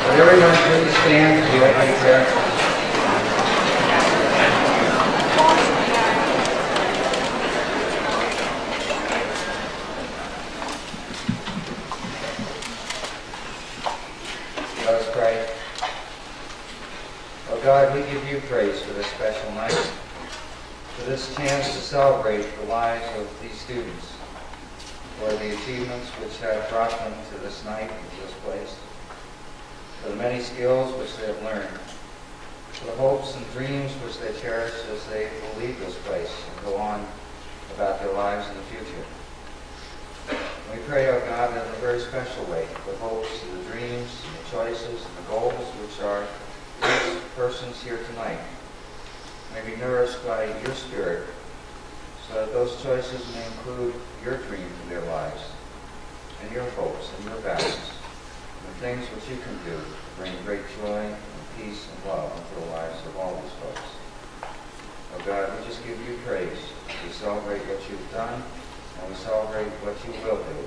Would everyone please stand for the opening prayer? Let us pray. Oh God, we give you praise for this special night, for this chance to celebrate the lives of these students, for the achievements which have brought them to this night and to this place, for the many skills which they have learned, for the hopes and dreams which they cherish as they will leave this place and go on about their lives in the future. We pray, O God, in a very special way, the hopes, the dreams, the choices, and the goals which are these persons here tonight may be nourished by your Spirit, so that those choices may include your dream for their lives, and your hopes and your values, and the things which you can do to bring great joy and peace and love into the lives of all these folks. Oh God, we just give you praise. We celebrate what you've done, and we celebrate what you will do,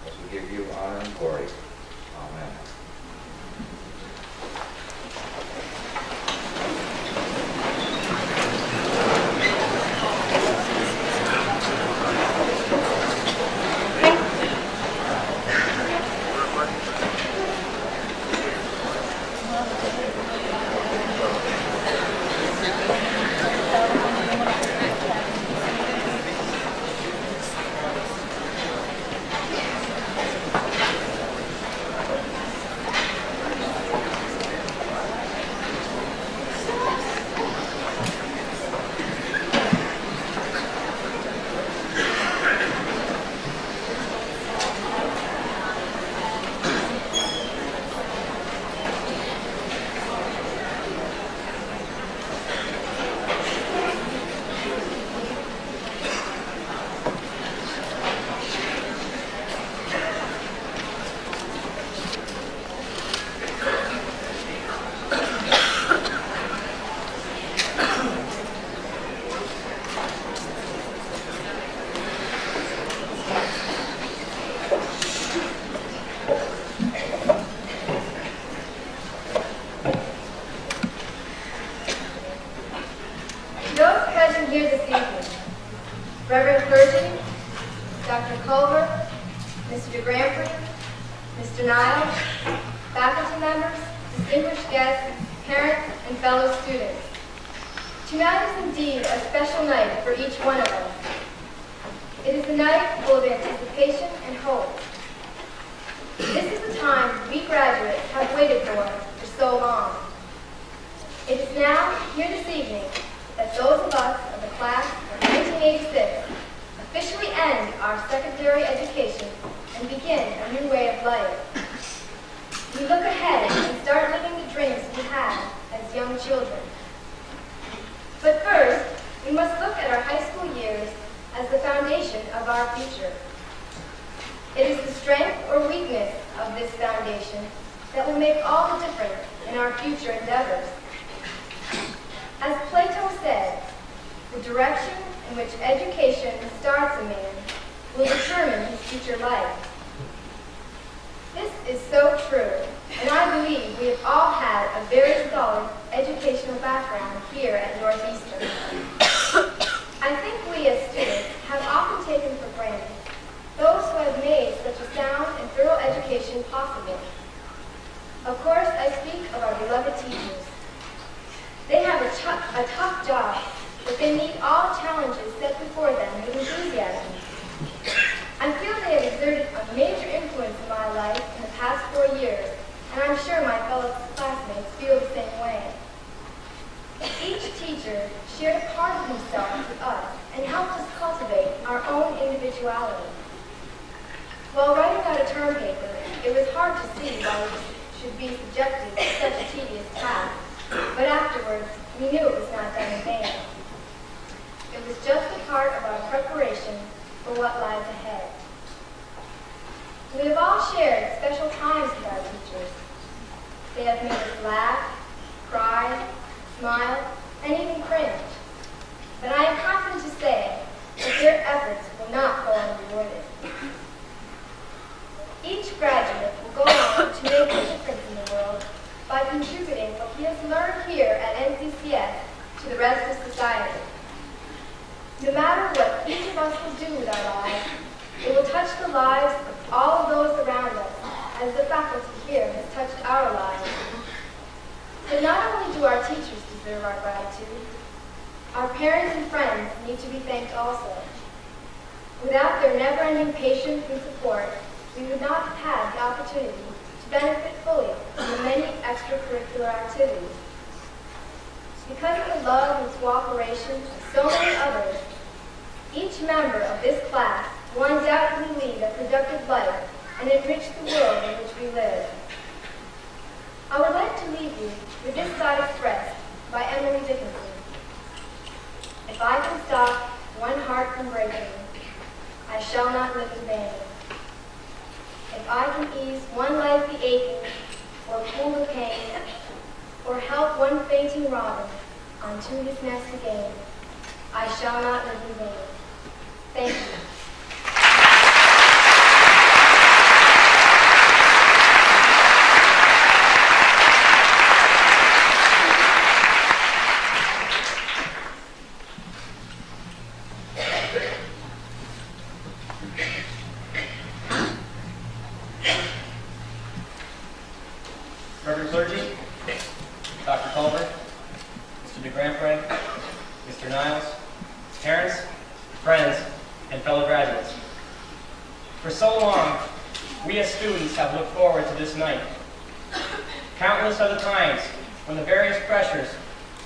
as we give you honor and glory. Amen. Here this evening, Reverend Clergy, Dr. Culver, Mr. DeGrampry, Mr. Niles, faculty members, distinguished guests, parents, and fellow students. Tonight is indeed a special night for each one of us. It is a night full of anticipation and hope. This is the time we graduates have waited for so long. It is now, here this evening, that those of us of the class of 1986 officially end our secondary education and begin a new way of life. We look ahead and start living the dreams we had as young children. But first, we must look at our high school years as the foundation of our future. It is the strength or weakness of this foundation that will make all the difference in our future endeavors. As Plato said, the direction in which education starts a man will determine his future life. This is so true, and I believe we have all had a very solid educational background here at Northeastern. I think we as students have often taken for granted those who have made such a sound and thorough education possible. Of course, I speak of our beloved teachers. They have a tough job, but they meet all challenges set before them with enthusiasm. I feel they have exerted a major influence in my life in the past 4 years, and I'm sure my fellow classmates feel the same way. Each teacher shared a part of himself with us and helped us cultivate our own individuality. While writing out a term paper, it was hard to see why we should be subjected to such a tedious task. But afterwards, we knew it was not done in vain. It was just a part of our preparation for what lies ahead. We have all shared special times with our teachers. They have made us laugh, cry, smile, and even cringe. But No matter what each of us will do with our lives, it will touch the lives of all of those around us, as the faculty here has touched our lives. So not only do our teachers deserve our gratitude, our parents and friends need to be thanked also. Without their never-ending patience and support, we would not have had the opportunity to benefit fully from the many extracurricular activities. Because of the love and cooperation of so many others, each member of this class will undoubtedly lead a productive life and enrich the world in which we live. I would like to leave you with this thought expressed by Emily Dickinson. If I can stop one heart from breaking, I shall not live in vain. If I can ease one life the aching, or cool the pain, or help one fainting robin unto his nest again, I shall not live in vain. Thank you. Reverend Clergy, Dr. Culver, Mr. DeGrampre, Mr. Niles, parents, friends, and fellow graduates. For so long, we as students have looked forward to this night. Countless are the times when the various pressures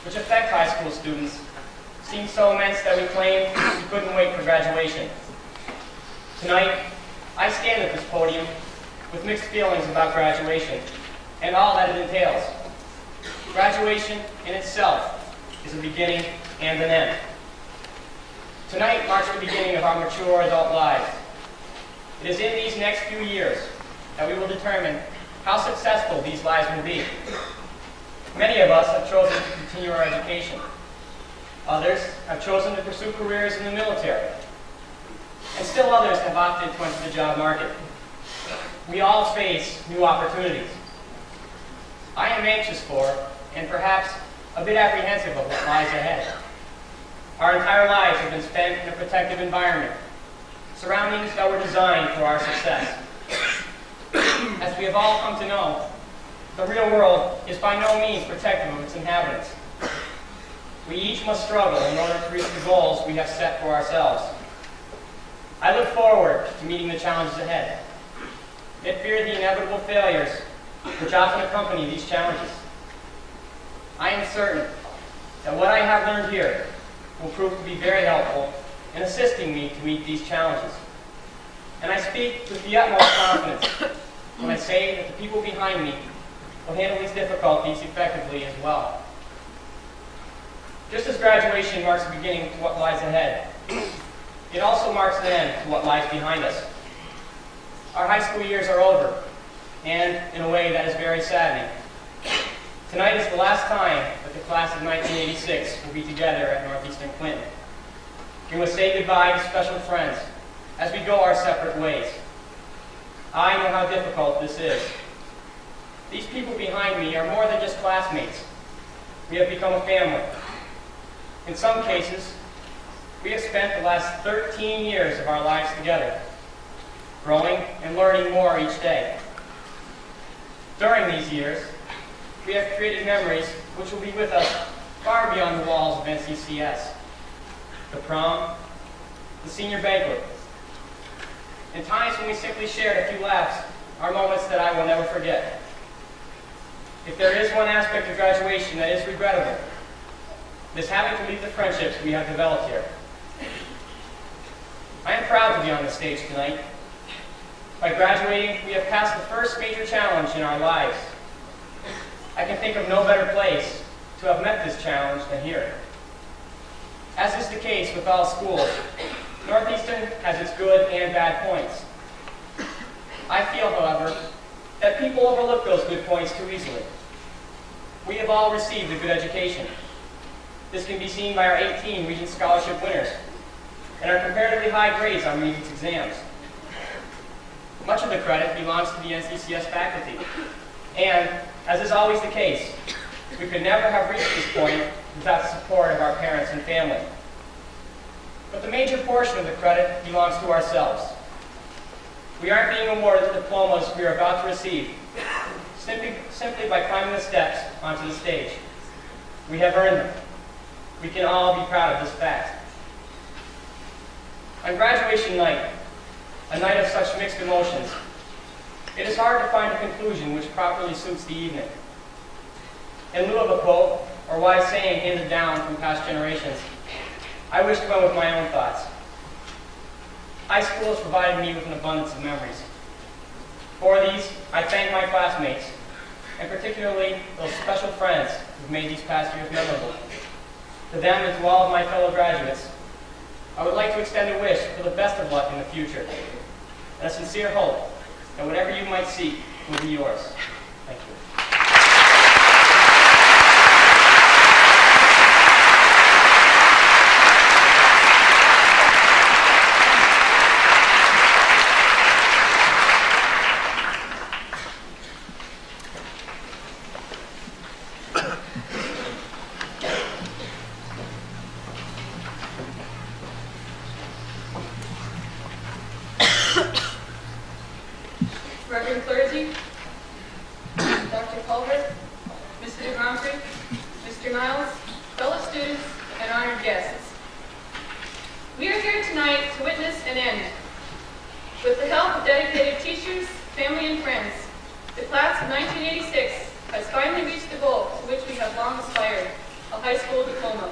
which affect high school students seem so immense that we claimed we couldn't wait for graduation. Tonight, I stand at this podium with mixed feelings about graduation and all that it entails. Graduation in itself is a beginning and an end. Tonight marks the beginning of our mature adult lives. It is in these next few years that we will determine how successful these lives will be. Many of us have chosen to continue our education. Others have chosen to pursue careers in the military. And still others have opted to enter the job market. We all face new opportunities. I am anxious for, and perhaps a bit apprehensive of what lies ahead. Our entire lives have been spent in a protective environment, surroundings that were designed for our success. As we have all come to know, the real world is by no means protective of its inhabitants. We each must struggle in order to reach the goals we have set for ourselves. I look forward to meeting the challenges ahead, yet fear the inevitable failures which often accompany these challenges. I am certain that what I have learned here will prove to be very helpful in assisting me to meet these challenges. And I speak with the utmost confidence when I say that the people behind me will handle these difficulties effectively as well. Just as graduation marks the beginning to what lies ahead, it also marks an end to what lies behind us. Our high school years are over, and in a way that is very saddening. Tonight is the last time that the class of 1986 will be together at Northeastern Clinton. We must say goodbye to special friends as we go our separate ways. I know how difficult this is. These people behind me are more than just classmates. We have become a family. In some cases, we have spent the last 13 years of our lives together, growing and learning more each day. During these years, we have created memories which will be with us far beyond the walls of NCCS. The prom, the senior banquet, and times when we simply shared a few laughs are moments that I will never forget. If there is one aspect of graduation that is regrettable, it is having to leave the friendships we have developed here. I am proud to be on the stage tonight. By graduating, we have passed the first major challenge in our lives. I can think of no better place to have met this challenge than here. As is the case with all schools, Northeastern has its good and bad points. I feel, however, that people overlook those good points too easily. We have all received a good education. This can be seen by our 18 Regents Scholarship winners and our comparatively high grades on Regents exams. Much of the credit belongs to the NCCS faculty. And, as is always the case, we could never have reached this point without the support of our parents and family. but the major portion of the credit belongs to ourselves. We aren't being awarded the diplomas we are about to receive simply by climbing the steps onto the stage. We have earned them. We can all be proud of this fact. On graduation night, a night of such mixed emotions, it is hard to find a conclusion which properly suits the evening. In lieu of a quote or wise saying handed down from past generations, I wish to go with my own thoughts. High school has provided me with an abundance of memories. For these, I thank my classmates, and particularly those special friends who've made these past years memorable. To them and to all of my fellow graduates, I would like to extend a wish for the best of luck in the future, and a sincere hope that whatever you might seek will be yours. Thank you. Reverend clergy, Dr. Culver, Mr. DeGrompre, Mr. Niles, fellow students, and honored guests. We are here tonight to witness an end. With the help of dedicated teachers, family, and friends, the class of 1986 has finally reached the goal to which we have long aspired, a high school diploma.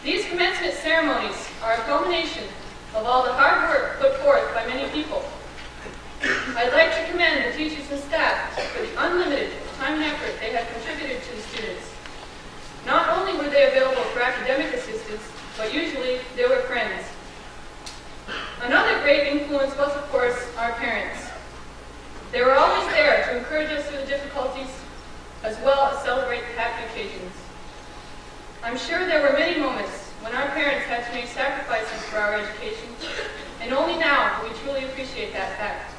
These commencement ceremonies are a culmination of all the hard work put forth by many people. I'd like to commend the teachers and staff for the unlimited time and effort they have contributed to the students. Not only were they available for academic assistance, but usually they were friends. Another great influence was, of course, our parents. They were always there to encourage us through the difficulties, as well as celebrate the happy occasions. I'm sure there were many moments when our parents had to make sacrifices for our education, and only now do we truly appreciate that fact.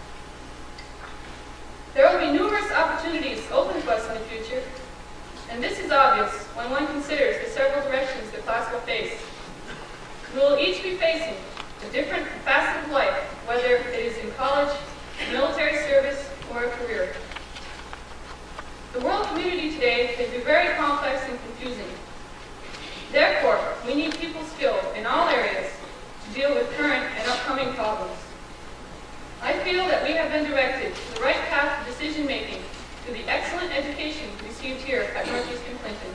There will be numerous opportunities open to us in the future, and this is obvious when one considers the several directions the class will face. We will each be facing a different facet of life, whether it is in college, military service, or a career. The world community today can be very complex and confusing. Therefore, we need people skilled in all areas to deal with current and upcoming problems. I feel that we have been directed to the right path of decision-making through the excellent education received here at Northeastern Clinton.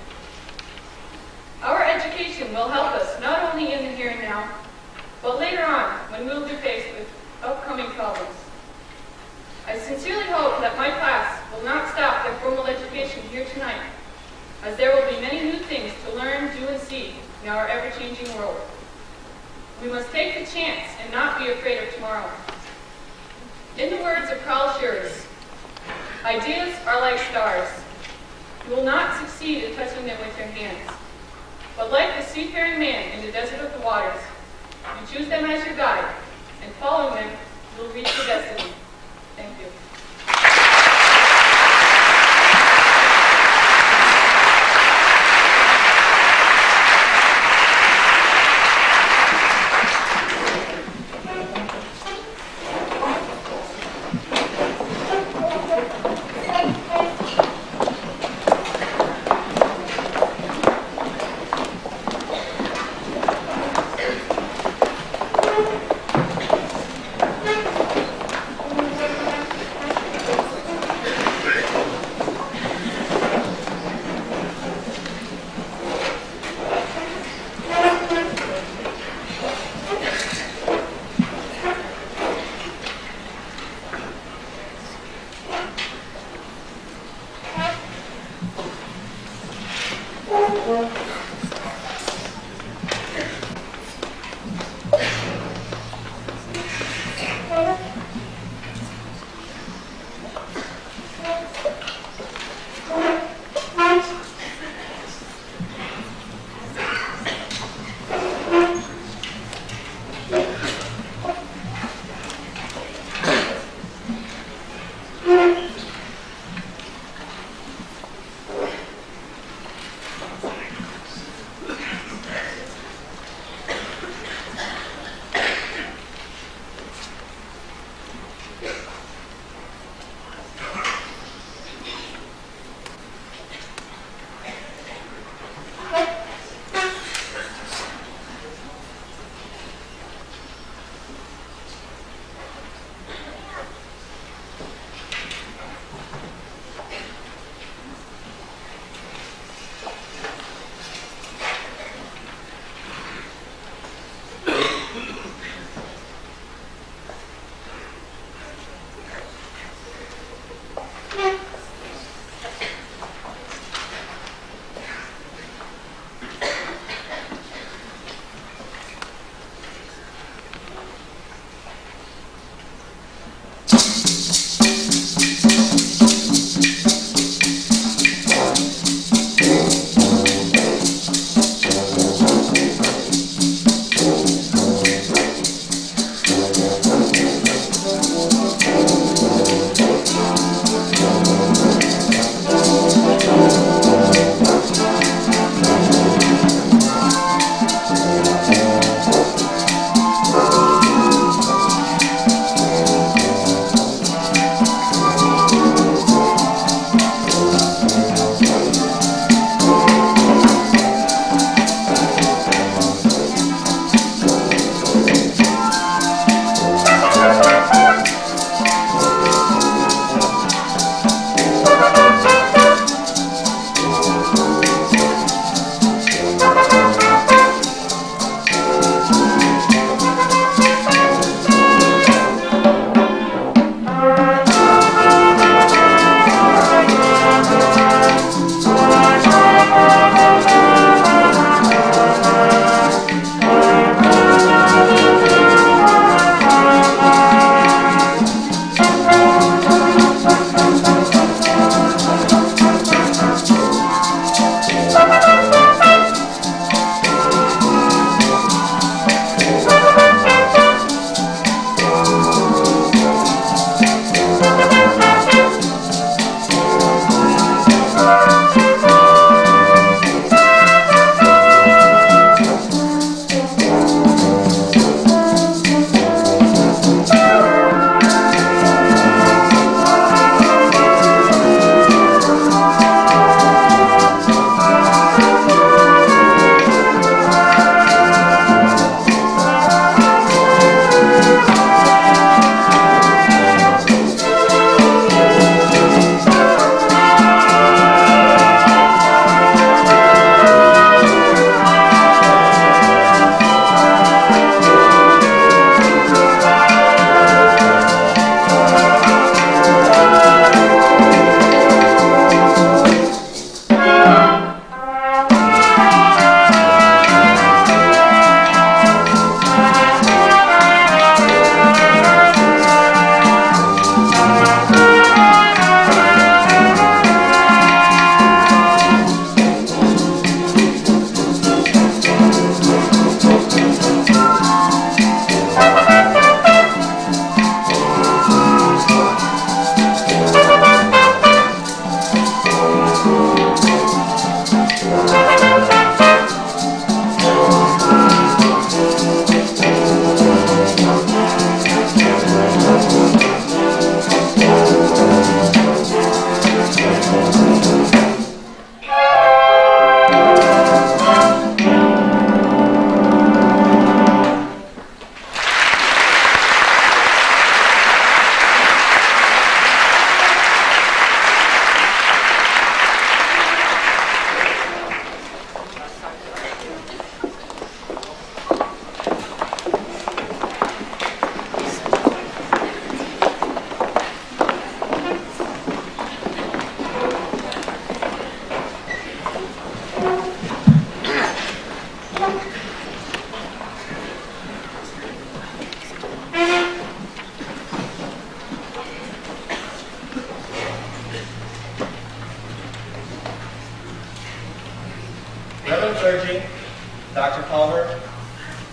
Our education will help us not only in the here and now, but later on when we will be faced with upcoming problems. I sincerely hope that my class will not stop their formal education here tonight, as there will be many new things to learn, do, and see in our ever-changing world. We must take the chance and not be afraid of tomorrow. In the words of Carl Schurz, ideas are like stars. You will not succeed in touching them with your hands. But like the seafaring man in the desert of the waters, you choose them as your guide, and following them, you will reach your destiny. Thank you.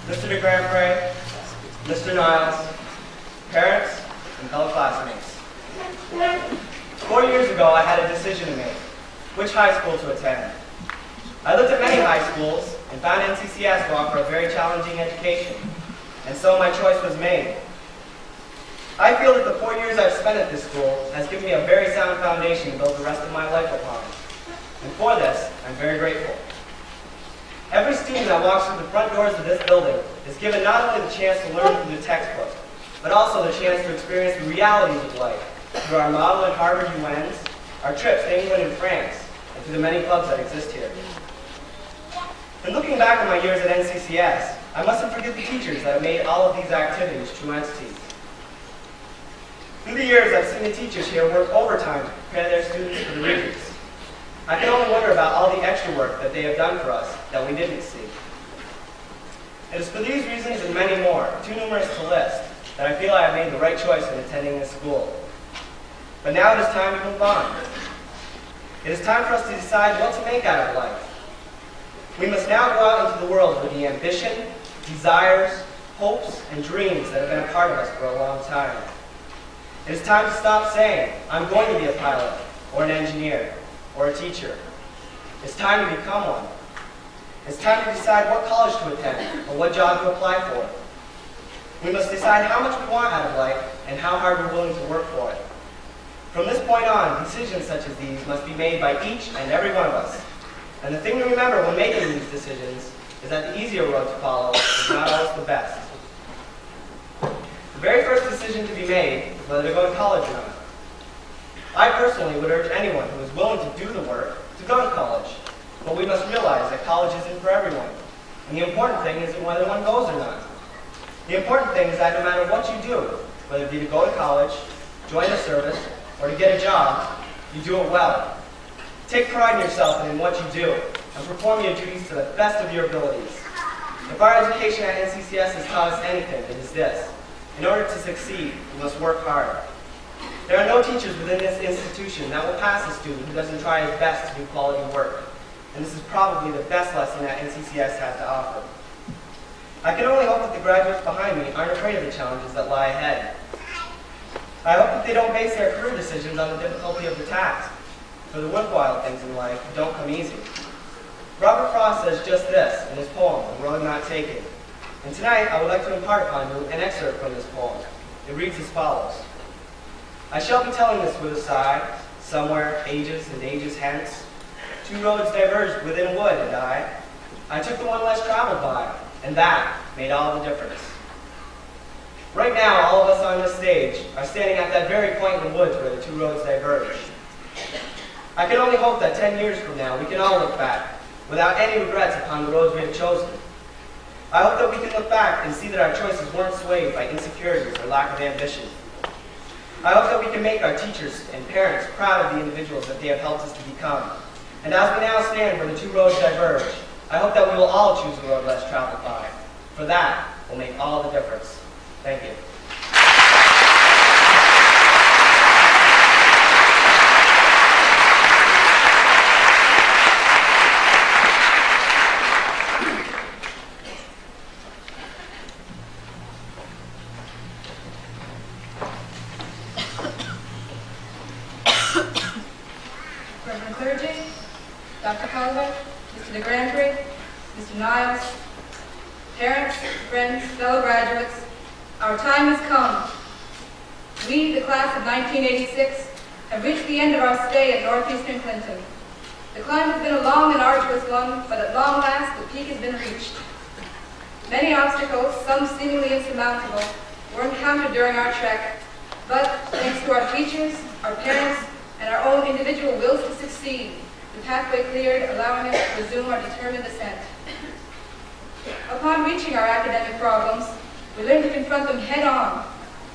Mr. DeGrandpré, Mr. Niles, parents, and fellow classmates. 4 years ago, I had a decision to make: which high school to attend. I looked at many high schools and found NCCS to offer a very challenging education, and so my choice was made. I feel that the 4 years I've spent at this school has given me a very sound foundation to build the rest of my life upon, and for this, I'm very grateful. Every student that walks through the front doors of this building is given not only the chance to learn through the textbook, but also the chance to experience the realities of life through our model at Harvard UNs, our trips to England and France, and through the many clubs that exist here. In looking back on my years at NCCS, I mustn't forget the teachers that have made all of these activities true entities. Through the years, I've seen the teachers here work overtime to prepare their students for the Regents. I can only wonder about all the extra work that they have done for us that we didn't see. It is for these reasons and many more, too numerous to list, that I feel I have made the right choice in attending this school. But now it is time to move on. It is time for us to decide what to make out of life. We must now go out into the world with the ambition, desires, hopes, and dreams that have been a part of us for a long time. It is time to stop saying, I'm going to be a pilot, or an engineer, or a teacher. It's time to become one. It's time to decide what college to attend, or what job to apply for. We must decide how much we want out of life, and how hard we're willing to work for it. From this point on, decisions such as these must be made by each and every one of us. And the thing to remember when making these decisions is that the easier road to follow is not always the best. The very first decision to be made is whether to go to college or not. I personally would urge anyone who is willing to do the work to go to college, but we must realize that college isn't for everyone. And the important thing isn't whether one goes or not. The important thing is that no matter what you do, whether it be to go to college, join the service, or to get a job, you do it well. Take pride in yourself and in what you do, and perform your duties to the best of your abilities. If our education at NCCS has taught us anything, it is this: in order to succeed, we must work hard. There are no teachers within this institution that will pass a student who doesn't try his best to do quality work, and this is probably the best lesson that NCCS has to offer. I can only hope that the graduates behind me aren't afraid of the challenges that lie ahead. I hope that they don't base their career decisions on the difficulty of the task, for the worthwhile things in life don't come easy. Robert Frost says just this in his poem, The Road Not Taken. And tonight I would like to impart upon you an excerpt from this poem. It reads as follows: I shall be telling this with a sigh, somewhere ages and ages hence. Two roads diverged within a wood, and I took the one less traveled by, and that made all the difference. Right now, all of us on this stage are standing at that very point in the woods where the two roads diverge. I can only hope that 10 years from now we can all look back without any regrets upon the roads we have chosen. I hope that we can look back and see that our choices weren't swayed by insecurities or lack of ambition. I hope that we can make our teachers and parents proud of the individuals that they have helped us to become. And as we now stand where the two roads diverge, I hope that we will all choose the road less traveled by. For that will make all the difference. Thank you. Reverend Clergy, Dr. Culver, Mr. DeGrandpré, Mr. Niles, parents, friends, fellow graduates, our time has come. We, the class of 1986, have reached the end of our stay at Northeastern Clinton. The climb has been a long and arduous one, but at long last the peak has been reached. Many obstacles, some seemingly insurmountable, were encountered during our trek, but thanks to our teachers, our parents, and our own individual wills to succeed, the pathway cleared, allowing us to resume our determined ascent. Upon reaching our academic problems, we learned to confront them head-on,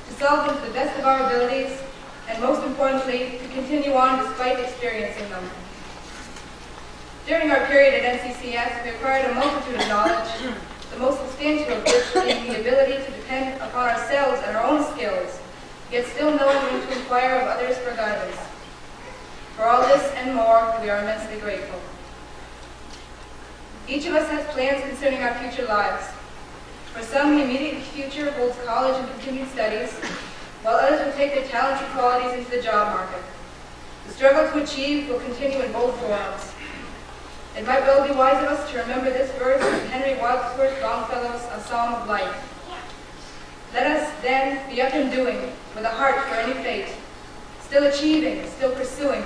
to solve them to the best of our abilities, and most importantly, to continue on despite experiencing them. During our period at NCCS, we acquired a multitude of knowledge, the most substantial of which being the ability to depend upon ourselves and our own skills, yet still knowing when to inquire of others for guidance. For all this and more, we are immensely grateful. Each of us has plans concerning our future lives. For some, the immediate future holds college and continued studies, while others will take their talents and qualities into the job market. The struggle to achieve will continue in both forms. It might well be wise of us to remember this verse in Henry Wadsworth Longfellow's A Psalm of Life. Let us, then, be up and doing, with a heart for any fate, still achieving, still pursuing,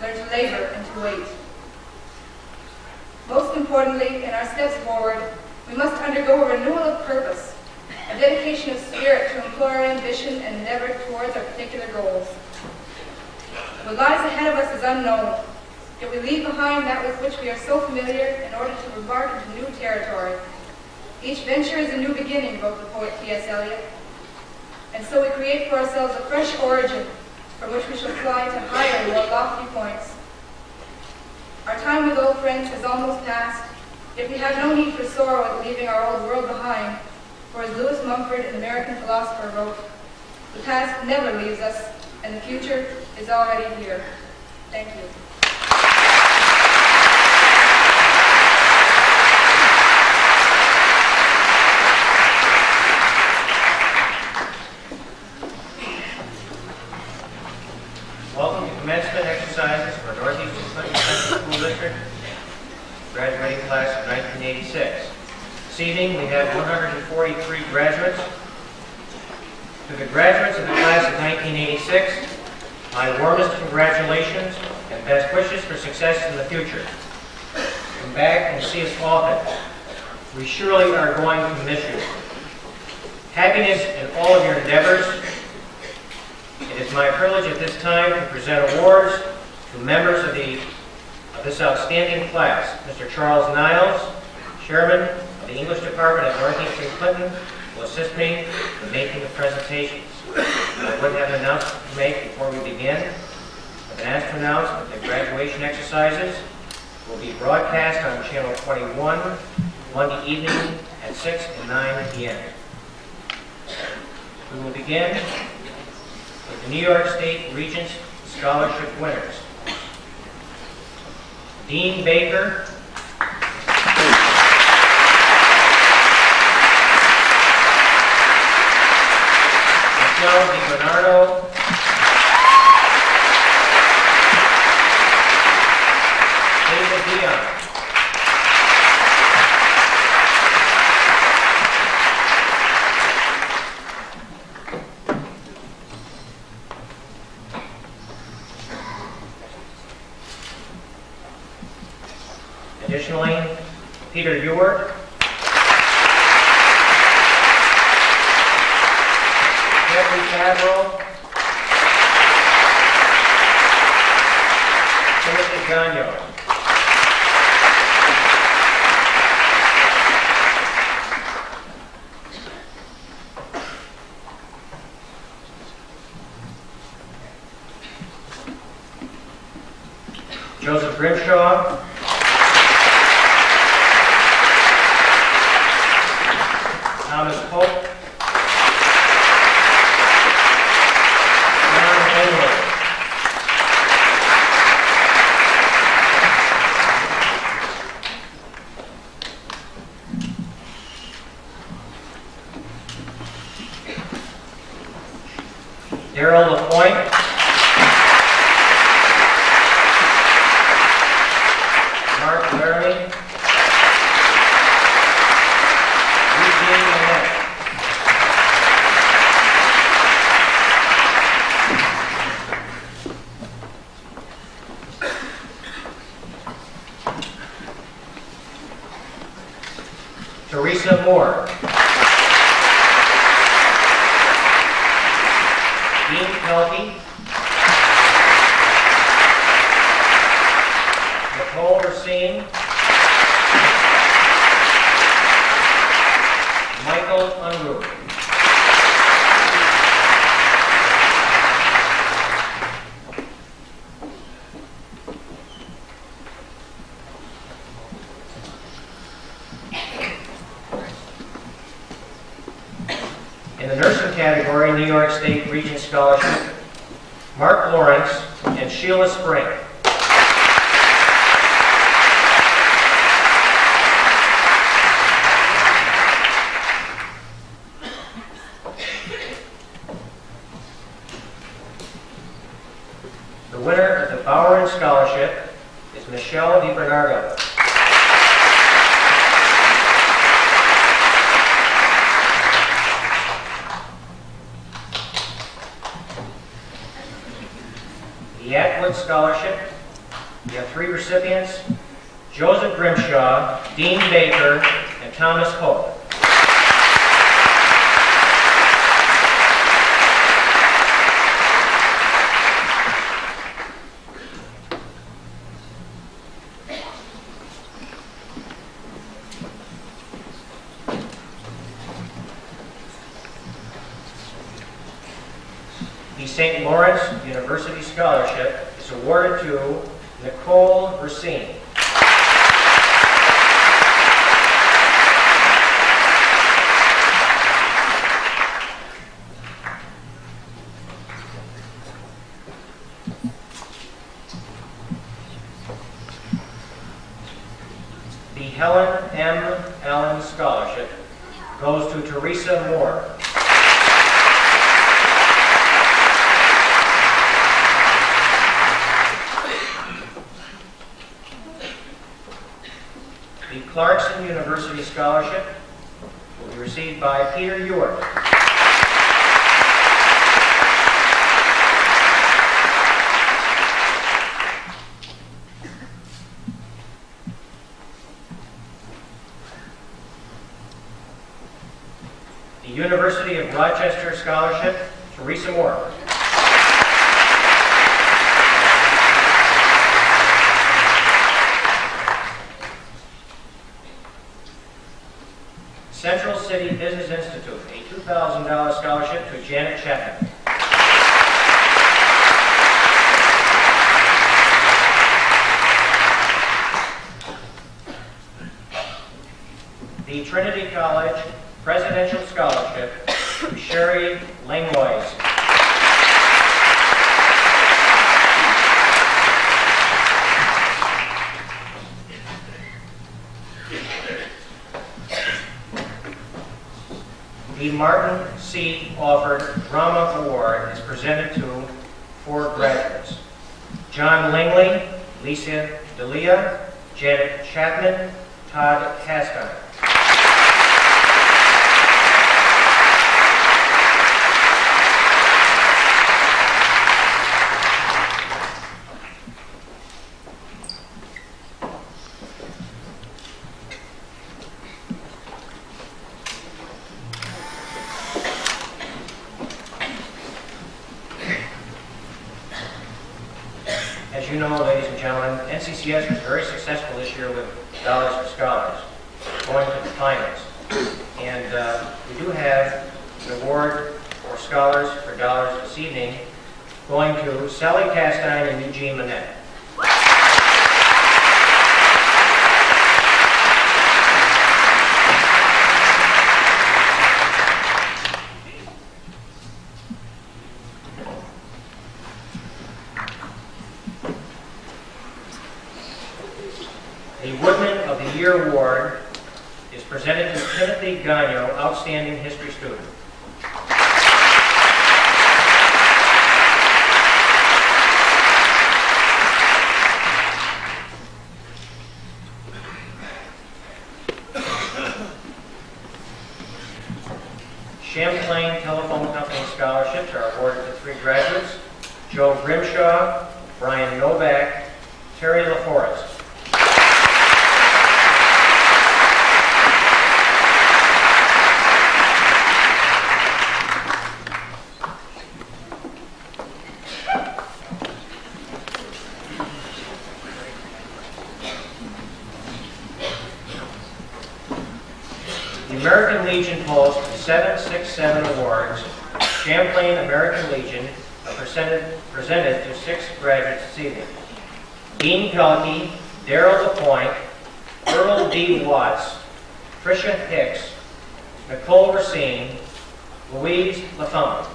learn to labor and to wait. Most importantly, in our steps forward, we must undergo a renewal of purpose, a dedication of spirit to implore our ambition and endeavor towards our particular goals. What lies ahead of us is unknown, yet we leave behind that with which we are so familiar in order to embark into new territory. Each venture is a new beginning, wrote the poet T.S. Eliot, and so we create for ourselves a fresh origin from which we shall fly to higher, more lofty points. Our time with old friends has almost passed, yet we have no need for sorrow at leaving our old world behind, for as Lewis Mumford, an American philosopher, wrote, the past never leaves us, and the future is already here. Thank you. Welcome to commencement exercises for Northeastern Clinton Central School District, graduating class of 1986. This evening we have 143 graduates. To the graduates of the class of 1986, my warmest congratulations and best wishes for success in the future. Come back and see us often. We surely are going to miss you. Happiness in all of your endeavors. It is my privilege at this time to present awards to members of this outstanding class. Mr. Charles Niles, Chairman of the English Department at Northeastern Clinton, will assist me in making the presentations. I would have an announcement to make before we begin. I've been asked to announce that the graduation exercises will be broadcast on Channel 21 Monday evening at 6 and 9 p.m. We will begin with the New York State Regents Scholarship winners. Dean Baker, Michelle DiBernardo, David Dion, additionally, Peter Ewart, Jeffrey Cadwell, Timothy Gagnon. Joseph Grimshaw, Thomas Polk, John Henley, Daryl LaPointe, Mark Laramie, Eugene Manette. Teresa Moore, Dean Pelkey, Nicole Racine, Michael Unruh. In the nursing category, New York State Regent Scholarship, Mark Lawrence and Sheila Spring. Michelle DiBernardo. The Atwood Scholarship, we have 3 recipients: Joseph Grimshaw, Dean Baker, and Thomas Hope. The St. Lawrence University Scholarship is awarded to Nicole Racine. The Helen M. Allen Scholarship goes to Teresa Moore. The Clarkson University Scholarship will be received by Peter Ewart. The University of Rochester Scholarship, Teresa Moore. Central City Business Institute, a $2,000 scholarship to Janet Chapman. The Trinity College Presidential Scholarship to Sherry Langlois. The Martin C. Alford Drama Award is presented to 4 graduates: John Langley, Lisa Delia, Janet Chapman, Todd Haston. As you know, ladies and gentlemen, NCCS was very successful this year with Dollars for Scholars, going to the finals. And we do have an award for Scholars for Dollars this evening, going to Sally Castine and Eugene Manette. The Woodman of the Year Award is presented to Timothy Gagno, Outstanding History Student. Champlain Telephone Company scholarships are awarded to 3 graduates: Joe Grimshaw, Brian Novak, Terry LaForest. The American Legion hosts 767 awards. Champlain American Legion are presented to 6 graduates this evening: Dean Pelkey, Darrell LaPointe, Earl D. Watts, Tricia Hicks, Nicole Racine, Louise LaFawn.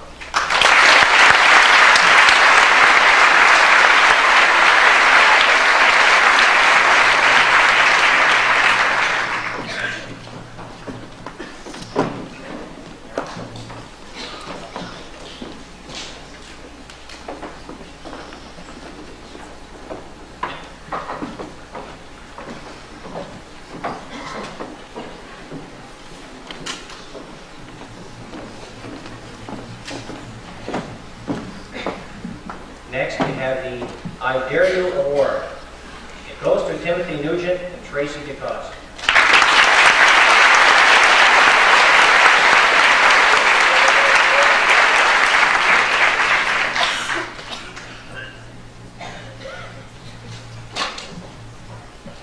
Next, we have the I Dare You Award. It goes to Timothy Nugent and Tracy DeCoste.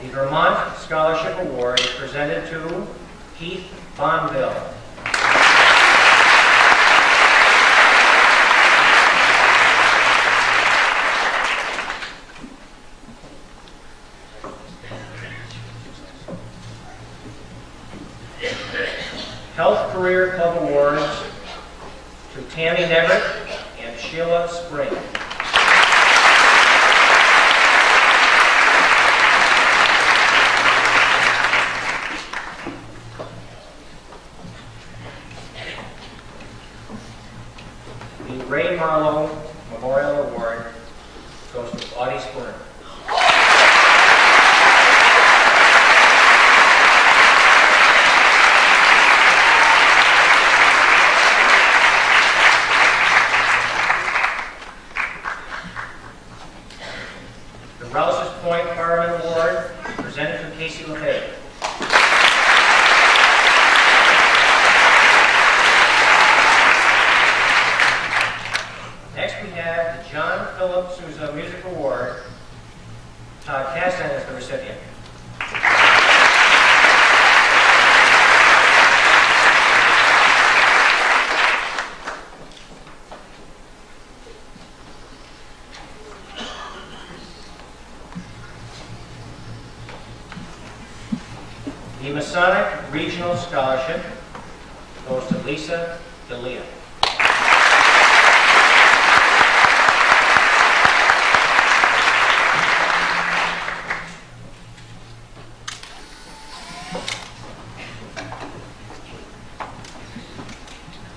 The Vermont Scholarship Award is presented to Keith Bonville. Health Career Club Awards to Tammy Neverett and Sheila Spring. The Ray Marlowe Memorial Award goes to Audie Spurn. The Rouse's Point Fireman Award presented to Casey LeFay. Next we have the John Philip Sousa Music Award. Todd Castan is the recipient. The Masonic Regional Scholarship goes to Lisa DeLeo.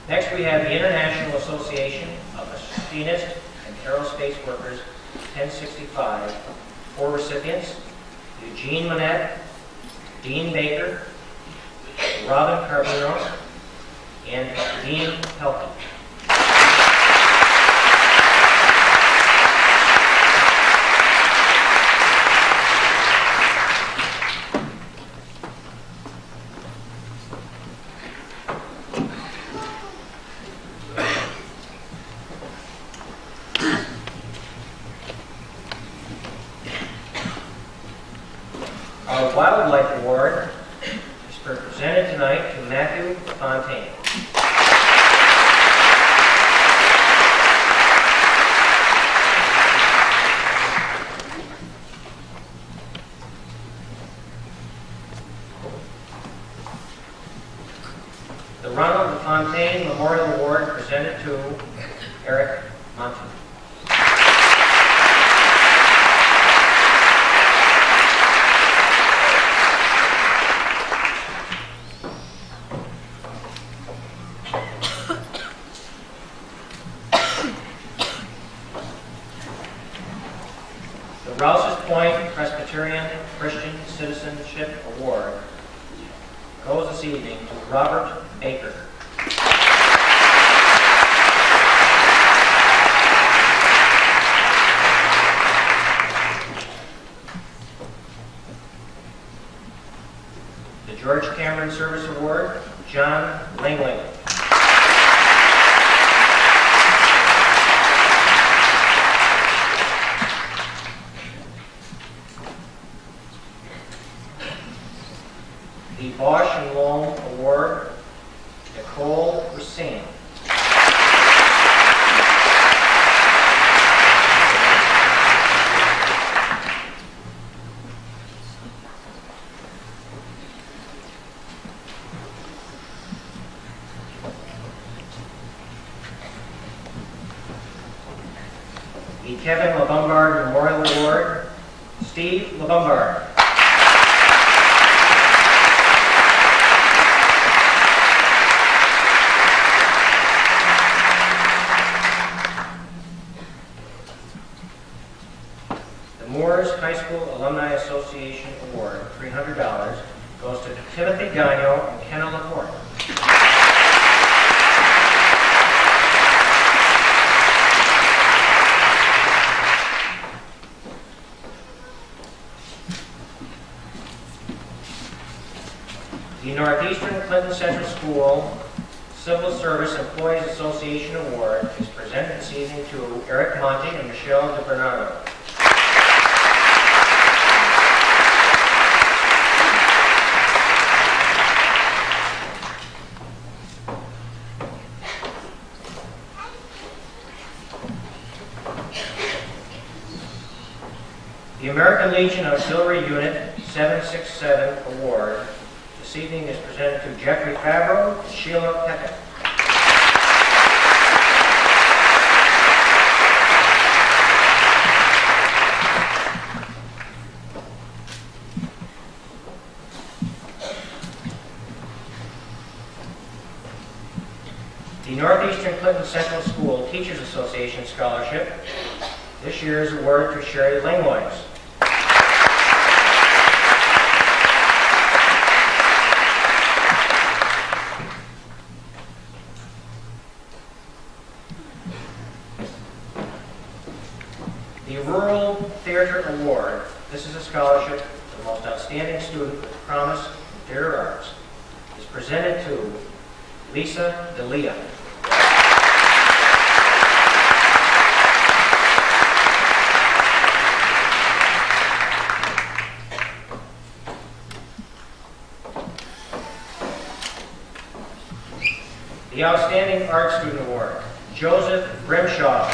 Next, we have the International Association of Machinist and Aerospace Workers, 1065. 4 recipients: Eugene Monette, Dean Baker, Robin Carbonero, and Dean Pelkey. Our Wildlife Award is presented tonight to Matthew Fontaine. The Ronald Fontaine Memorial Award presented to Eric Monty. The Rouse's Point Presbyterian Christian Citizenship Award goes this evening to Robert Baker. The George Cameron Service Award, John Langling. The Bosch and Long Award, Nicole Racine. The Kevin LeBombard Memorial Award, Steve LeBombard. Moores High School Alumni Association Award, $300, goes to Timothy Gagno and Kenna LaPorte. School Civil Service Employees Association Award is presented this evening to Eric Monte and Michelle DeBernardo. The American Legion Auxiliary Unit 767 Award this evening is presented to Jeffrey Favreau and Sheila Peckett. The Northeastern Clinton Central School Teachers Association Scholarship this year's award to Sherry Langlois. The Rural Theater Award. This is a scholarship for the most outstanding student with promise in theater arts. Is presented to Lisa DeLea. The Outstanding Art Student Award, Joseph Grimshaw.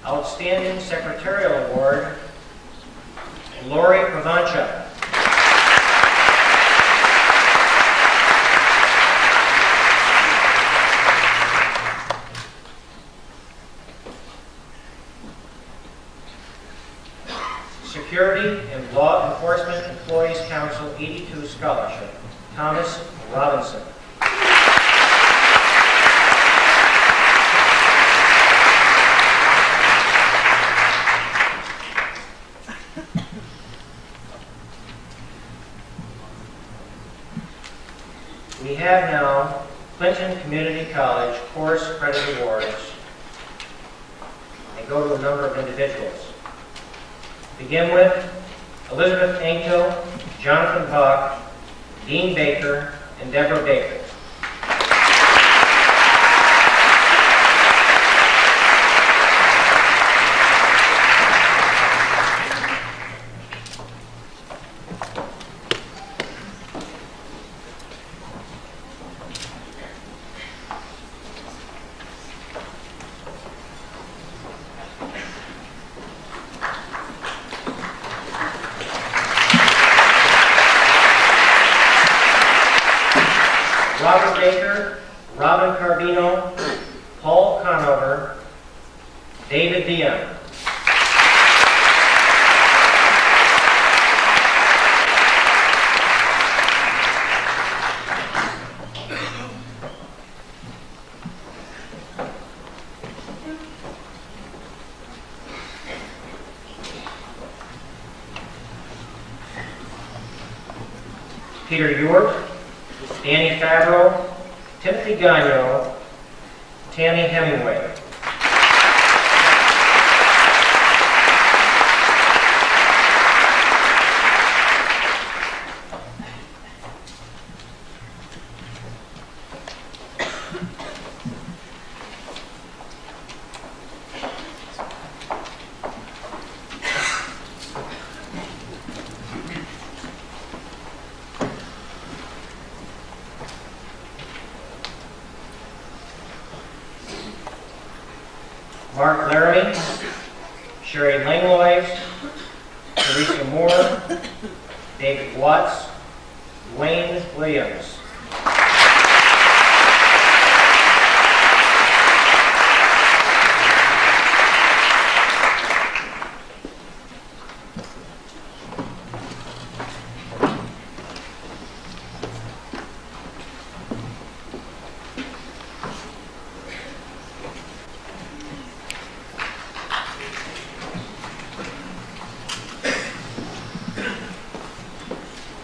Outstanding Secretarial Award, Lori Provancha. Security and Law Enforcement Employees Council 82 Scholarship, Thomas Robinson. We have now Clinton Community College Course Credit Awards. They go to a number of individuals. Begin with Elizabeth Ankto, Jonathan Bach, Dean Baker, and Deborah Baker. Robert Baker, Robin Carbino, Paul Conover, David Dion. Peter York, Danny Favreau, Timothy Gagno, Tammy Hemingway. Mark Laramie, Sherry Langlois, Teresa Moore, David Watts, Wayne Williams.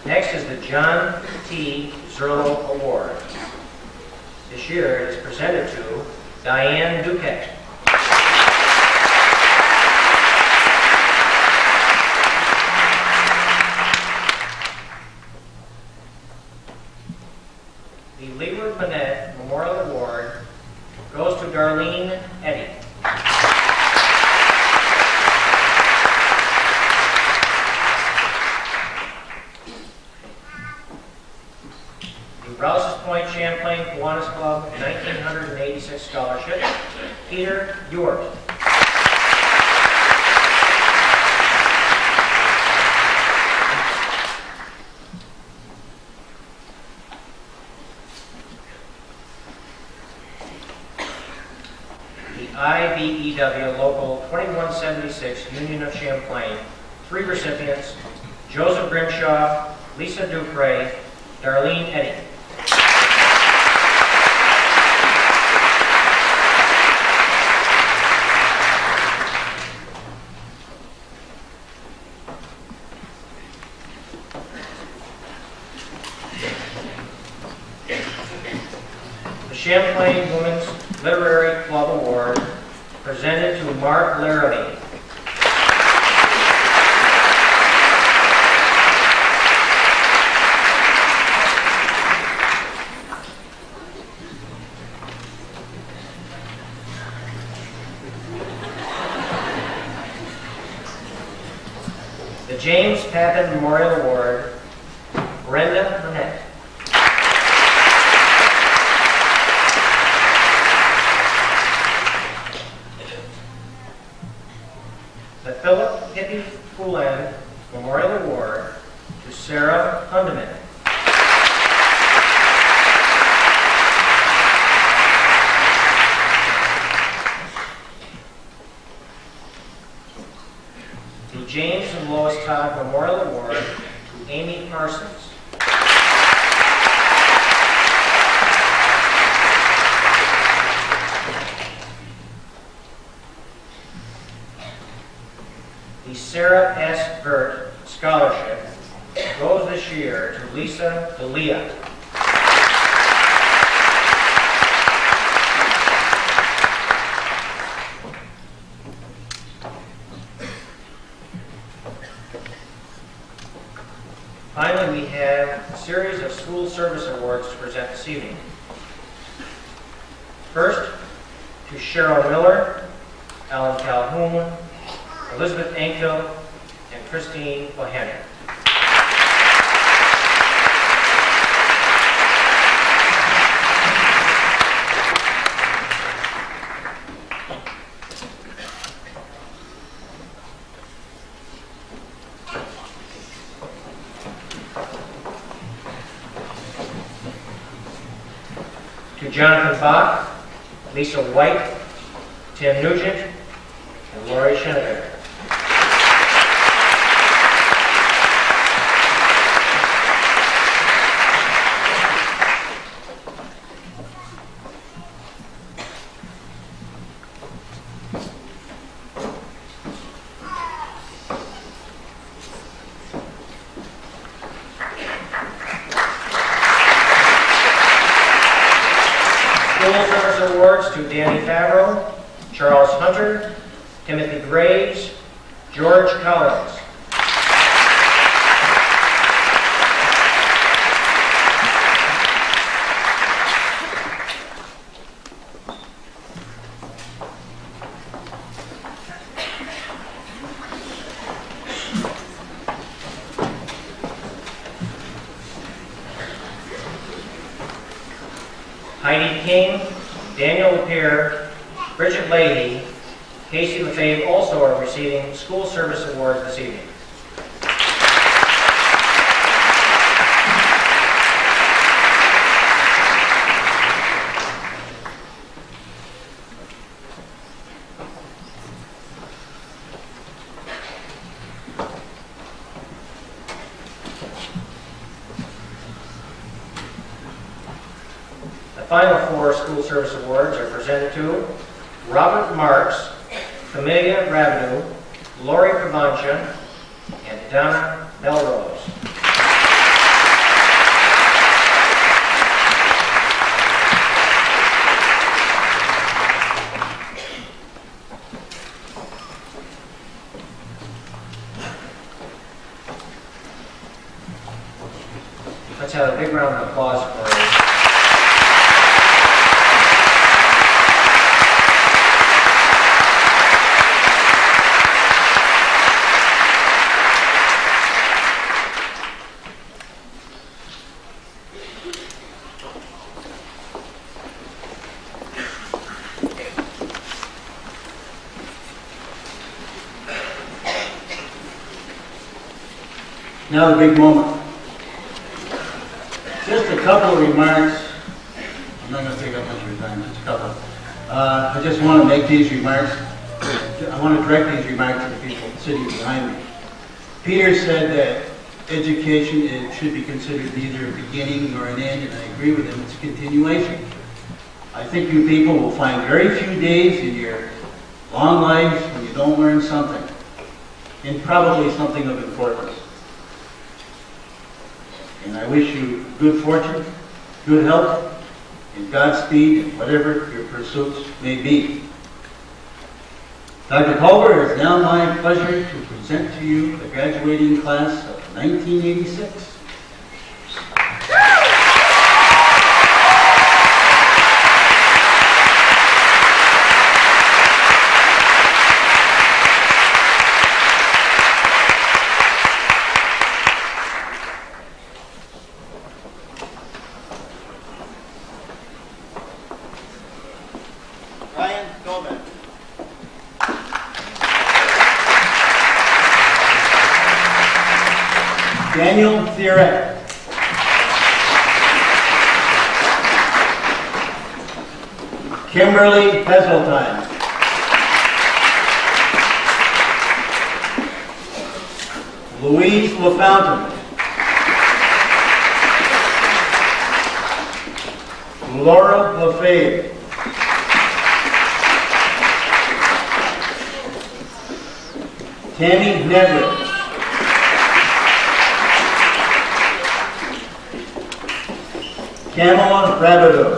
Next is the John T. Zerlo Award. This year it is presented to Diane Duquette. The Leeward Manette Memorial Award goes to Darlene Eddy. The Rouse's Point Champlain Kiwanis Club 1986 Scholarship, Peter Ewart. IBEW Local 2176 Union of Champlain, 3 recipients, Joseph Grimshaw, Lisa Dupre, Darlene Eddy. The Champlain Women's Literary Club Award presented to Mark Laramie. The James Papin Memorial Award, Brenda Manette. The Philip Hippie Poulan Memorial Award to Sarah Hundeman. The James and Lois Todd Memorial Award to Amy Parsons. The Sarah S. Burt Scholarship goes this year to Lisa D'Elia. Finally, we have a series of school service awards to present this evening. First, to Cheryl Miller, Alan Calhoun, Elizabeth Ankill, and Christine Bohannon. To Jonathan Bach, Lisa White, Tim Nugent, and Lori Scheneberger. School Service Awards to Danny Favreau, Charles Hunter, Timothy Graves, George Collins. Heidi King, Daniel Lapierre, Bridget Leahy, Casey Lefebvre also are receiving school service awards this evening. The final 4 school service awards are presented to Robert Marks, Camelia Rabideau, Lori Provancha, and Donna Melrose. Let's have a big round of applause for now the big moment. Just a couple of remarks. I'm not going to take up much of your time, just a couple. I just want to make these remarks. I want to direct these remarks to the people sitting behind me. Peter said that education should be considered neither a beginning nor an end, and I agree with him. It's a continuation. I think you people will find very few days in your long lives when you don't learn something, and probably something of importance. And I wish you good fortune, good health, and Godspeed in whatever your pursuits may be. Dr. Culver, it is now my pleasure to present to you the graduating class of 1986. Daniel Thierret. Kimberly Heseltine. Louise LaFountain. Laura LaFave. Tammy Nedrick. Kamala Rabideau.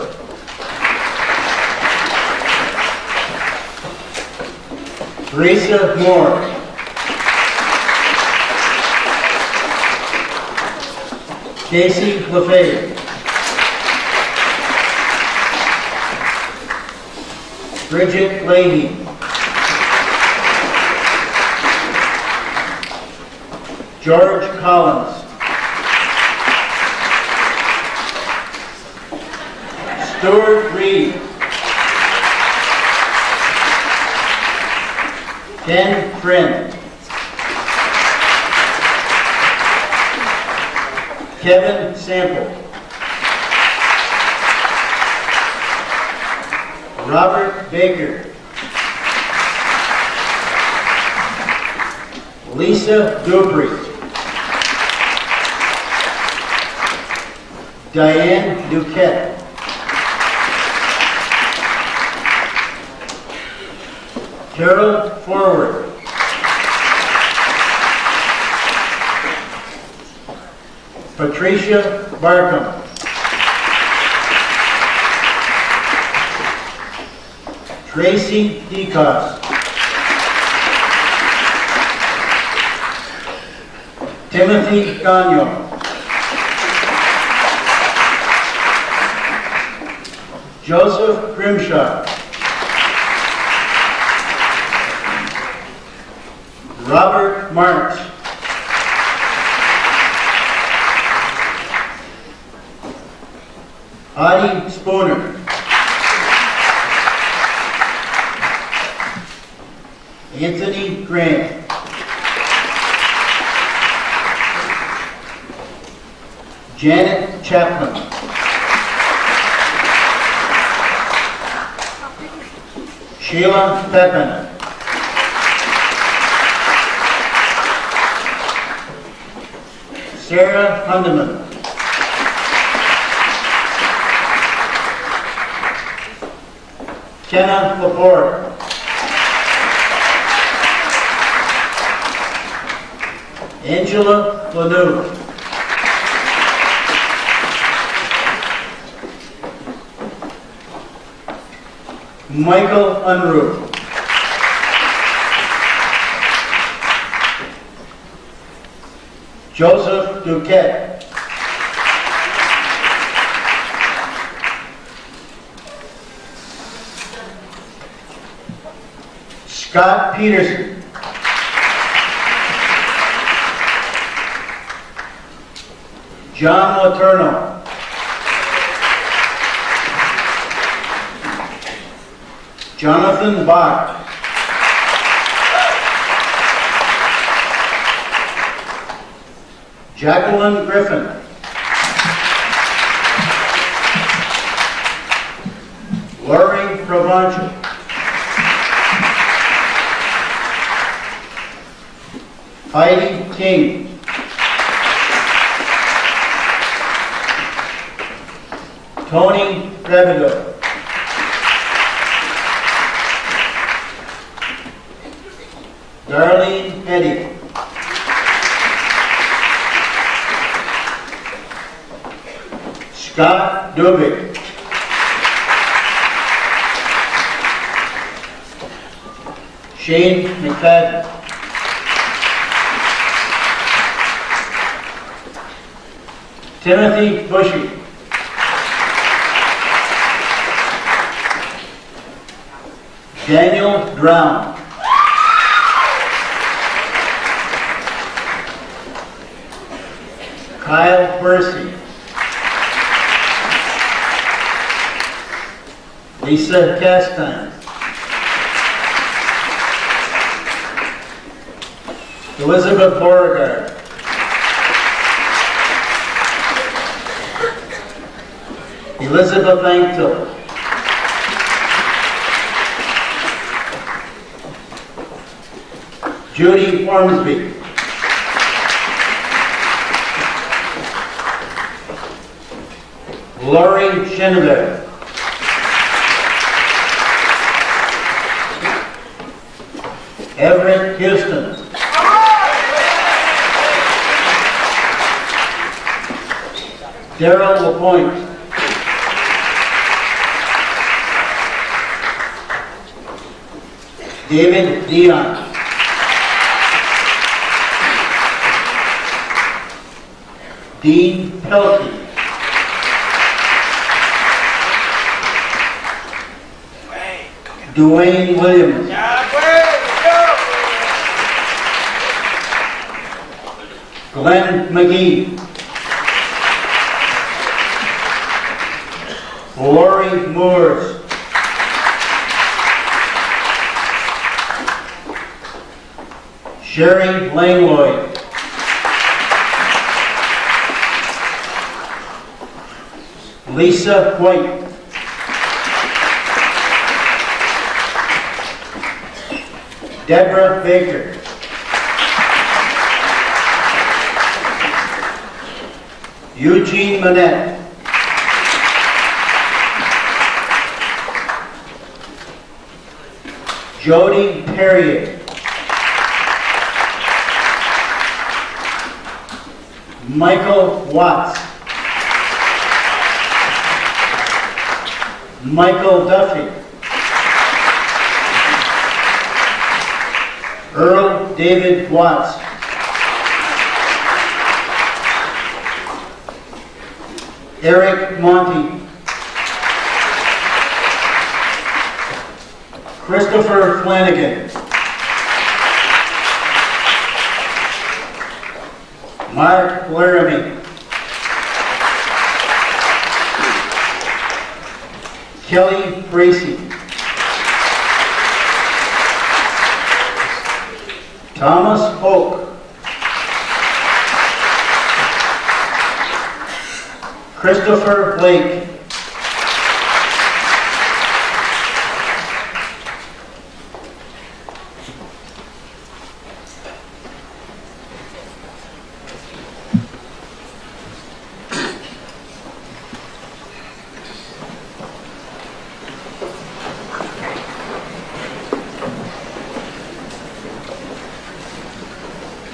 Teresa Moore. Casey LaFave. Bridget Leahy. George Collins. Stuart Reed. Ken Friend. Kevin Sample. Robert Baker. Lisa Dupree. Diane Duquette. Carol Forward. Patricia Barkham. Tracy Decos. Timothy Gagnon. Joseph Grimshaw. Robert Marks. Audie Spooner. Anthony Grant. Janet Chapman. Sheila Pepin. Sarah Hundeman. Kenna Lepore. Angela Lanoux. Michael Unruh. Joseph Duquette. Scott Peterson. John Laterno. Jonathan Bach. Jacqueline Griffin. Lori Provencher. Heidi King. Tony Rebido. Darlene Eddy. Scott Dubik. Shane McFadden. Timothy Bushy. Daniel Drown. Kyle Percy. Lisa Castine. Elizabeth Beauregard. Elizabeth Anktil. Judy Ormsby. Lori Schenevert. Everett Houston. Daryl LaPointe. David Dion. Dean Pelkey. Dwayne Williams. Glenn McGee. Lori Moores. Sherry Langloyd. Lisa White. Deborah Baker. Eugene Manette. Jody Perrier. Michael Watts. Michael Duffy. Earl David Watts. Eric Monty. Christopher Flanagan. Mark Laramie. Kelly Bracey. Thomas Hoke. Christopher Blake.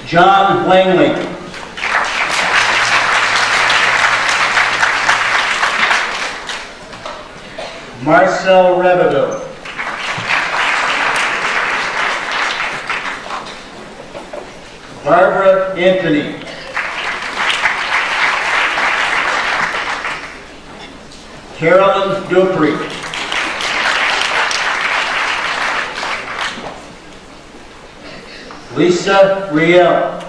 John Langley. Marcel Rebido. Barbara Anthony. Carolyn Dupree. Lisa Riel.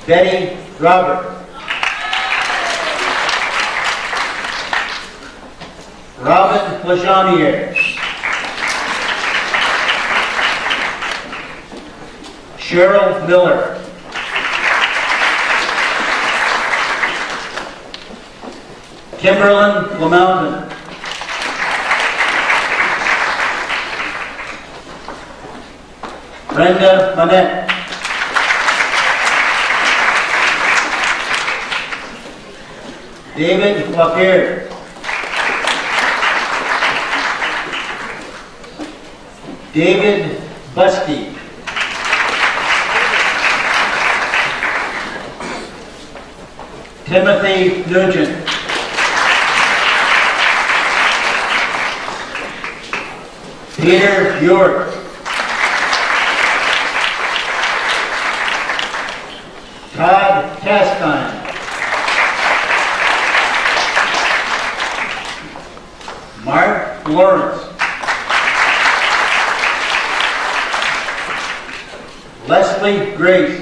Betty Robert. Robin Lajanier. Cheryl Miller. Kimberlyn Lamountain. Brenda Manette. David Lapierre. David Busty. Timothy Nugent. Peter York. Todd Castine. Mark Lawrence. Leslie Grace.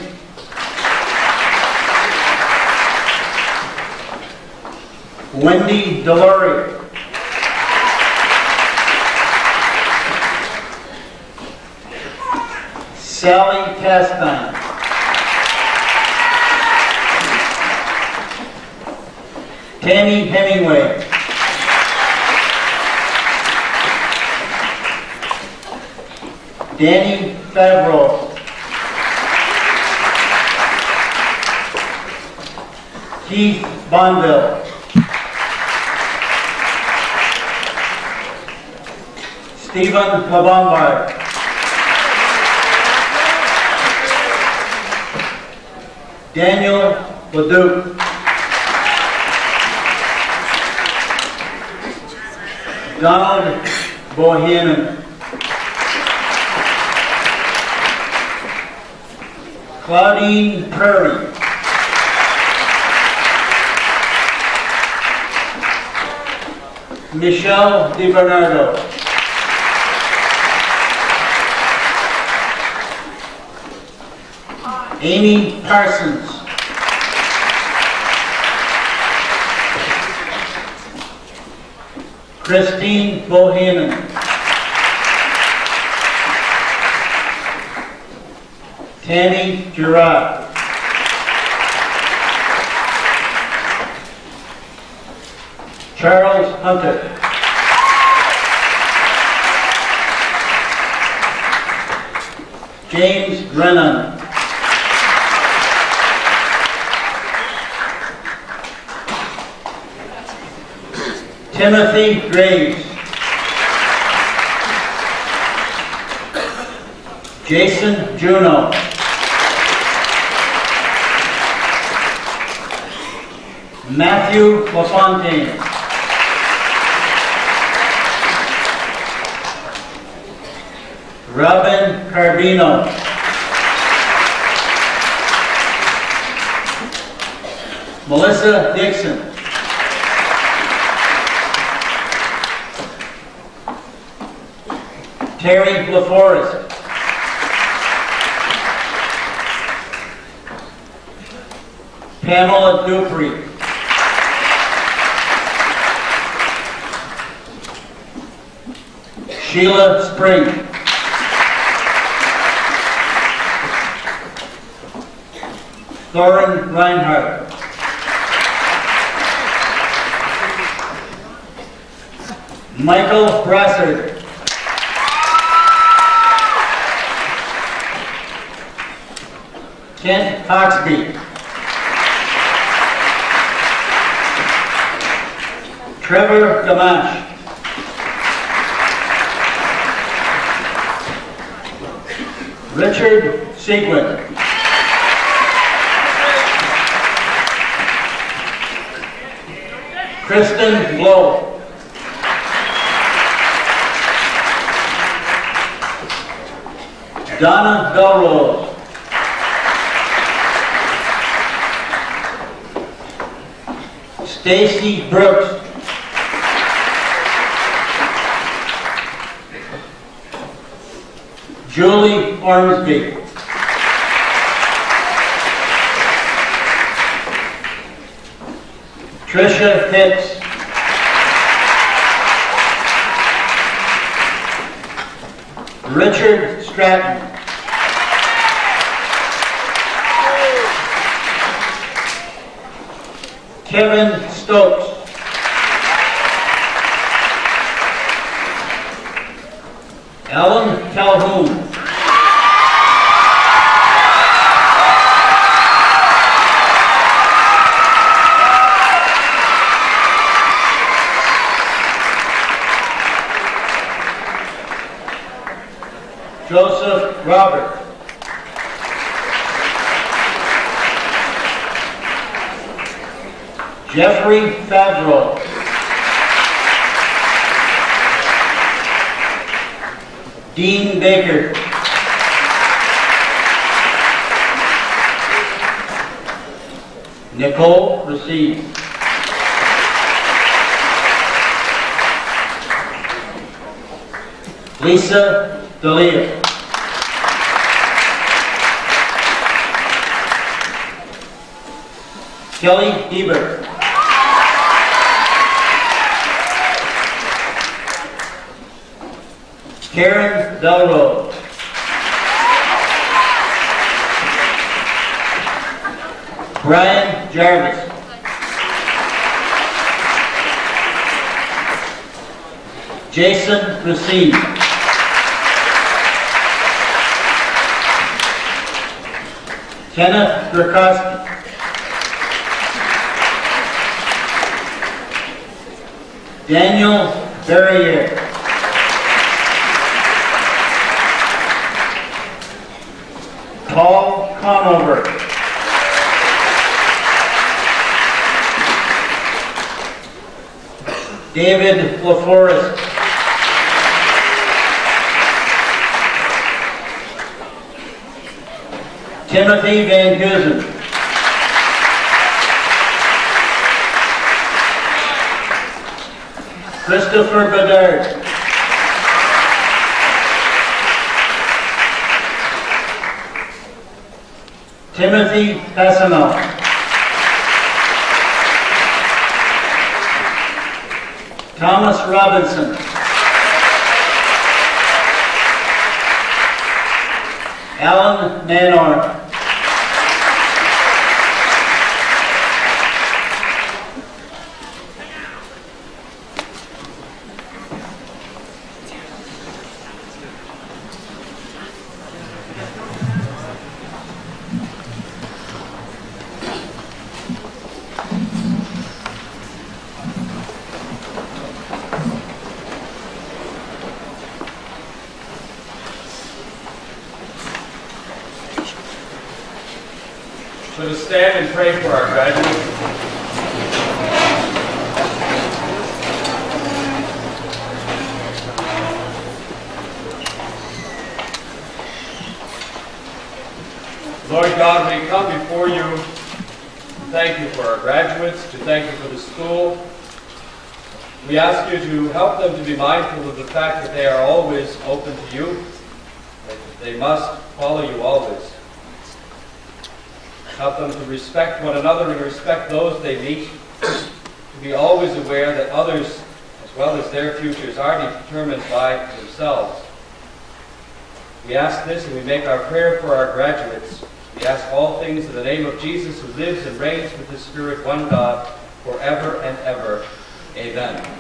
Wendy Delory. Sally Castine. Tammy Hemingway. Danny Favreau. Keith Bonville. Stephen LeBombard. Daniel Leduc. Donald Bohannon. Claudine Prairie. Michelle DiBernardo. Amy Parsons. Christine Bohannon. Tammy Girard. Charles Hunter. James Brennan. Timothy Graves. Jason Juno. Matthew LaFontaine. Robin Carbino. Melissa Dixon. Terry LaForest. Pamela Dupree. Sheila Spring. Thorin Reinhardt. Michael Brassard. Kent Hoxby. Trevor Gamache. Richard Seguin. Kristen Blow. Donna Belrose. Stacy Brooks. Julie Ormsby. Tricia Hicks. Richard Stratton. Kevin Stokes. Ellen Calhoun. Joseph Robert. Jeffrey Favreau. Dean Baker. Nicole Racine. Lisa Dalia. Kelly Ebert. Karen Delro. Brian Jarvis. Jason Racine. Kenneth Rakowski. Daniel Verrier. Paul Conover. David LaForest. Timothy Van Huizen. Christopher Bedard. Timothy Passano. Thomas Robinson. Alan Manor. Let us stand and pray for our graduates. Lord God, we come before you to thank you for our graduates, to thank you for the school. We ask you to help them to be mindful of the fact that they are always open to you, that they must follow you always. Help them to respect one another and respect those they meet, to be always aware that others, as well as their futures, are determined by themselves. We ask this and we make our prayer for our graduates. We ask all things in the name of Jesus, who lives and reigns with the Spirit, one God, forever and ever. Amen.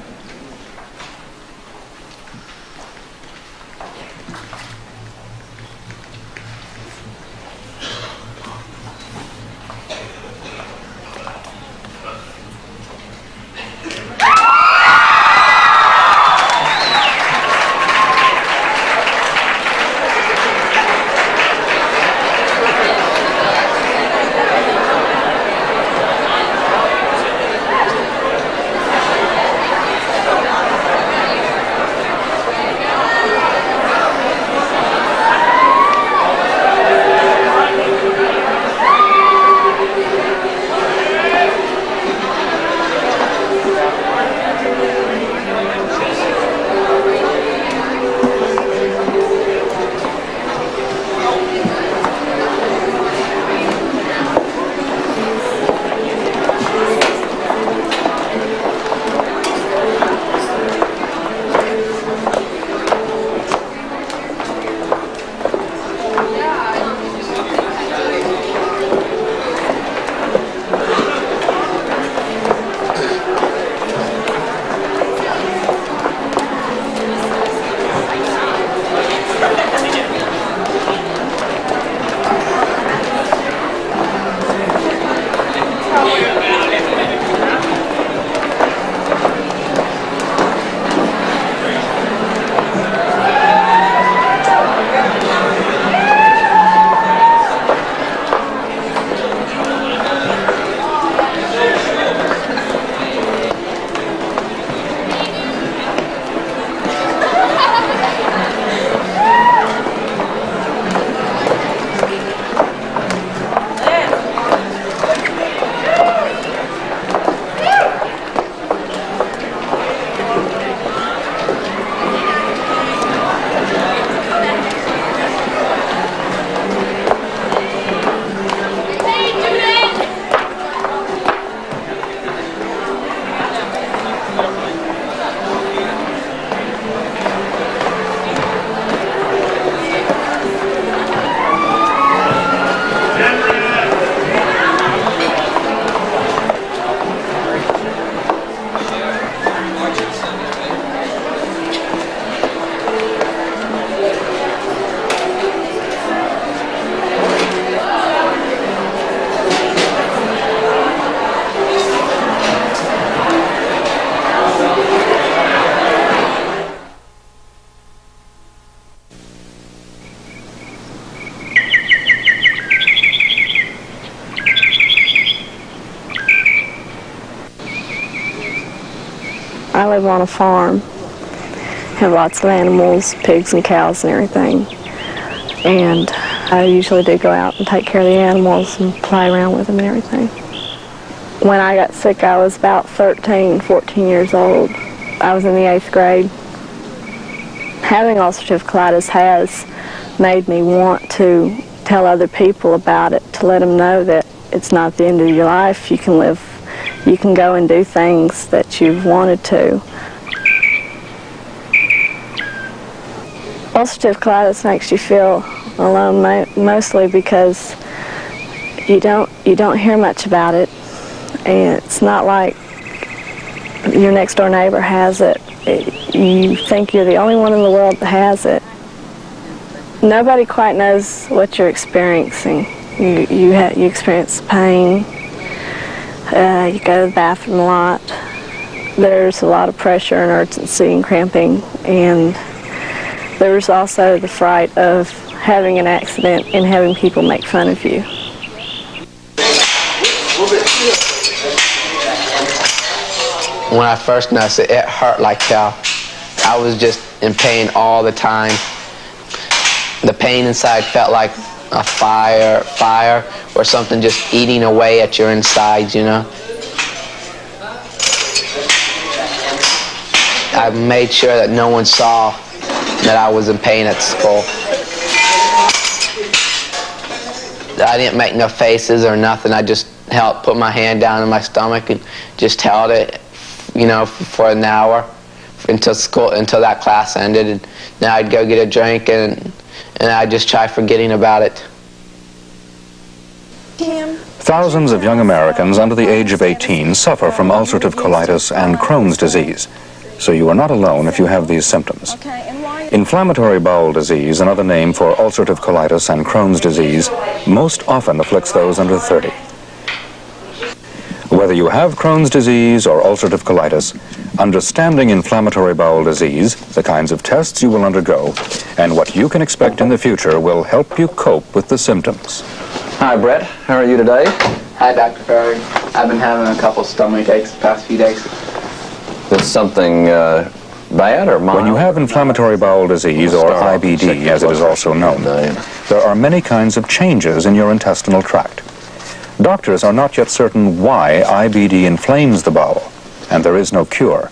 I live on a farm, have lots of animals, pigs and cows and everything. And I usually do go out and take care of the animals and play around with them and everything. When I got sick, I was about 13, 14 years old. I was in the 8th grade. Having ulcerative colitis has made me want to tell other people about it, to let them know that it's not the end of your life. You can live, you can go and do things that you've wanted to. Ulcerative colitis makes you feel alone mostly because you don't hear much about it, and it's not like your next door neighbor has it. You think you're the only one in the world that has it. Nobody quite knows what you're experiencing. You experience pain. You go to the bathroom a lot. There's a lot of pressure and urgency and cramping, and there's also the fright of having an accident and having people make fun of you. When I first noticed it, it hurt like hell. I was just in pain all the time. The pain inside felt like a fire or something just eating away at your insides, you know. I made sure that no one saw that I was in pain at school. I didn't make no faces or nothing. I just put my hand down in my stomach and just held it, you know, for an hour until that class ended. And then I'd go get a drink and I'd just try forgetting about it. Thousands of young Americans under the age of 18 suffer from ulcerative colitis and Crohn's disease, so you are not alone if you have these symptoms. Inflammatory bowel disease, another name for ulcerative colitis and Crohn's disease, most often afflicts those under 30. Whether you have Crohn's disease or ulcerative colitis, understanding inflammatory bowel disease, the kinds of tests you will undergo, and what you can expect in the future will help you cope with the symptoms. Hi, Brett. How are you today? Hi, Dr. Ferry. I've been having a couple stomach aches the past few days. Is something bad or mild? When you have inflammatory bowel disease, or IBD as it is also known, there are many kinds of changes in your intestinal tract. Doctors are not yet certain why IBD inflames the bowel, and there is no cure.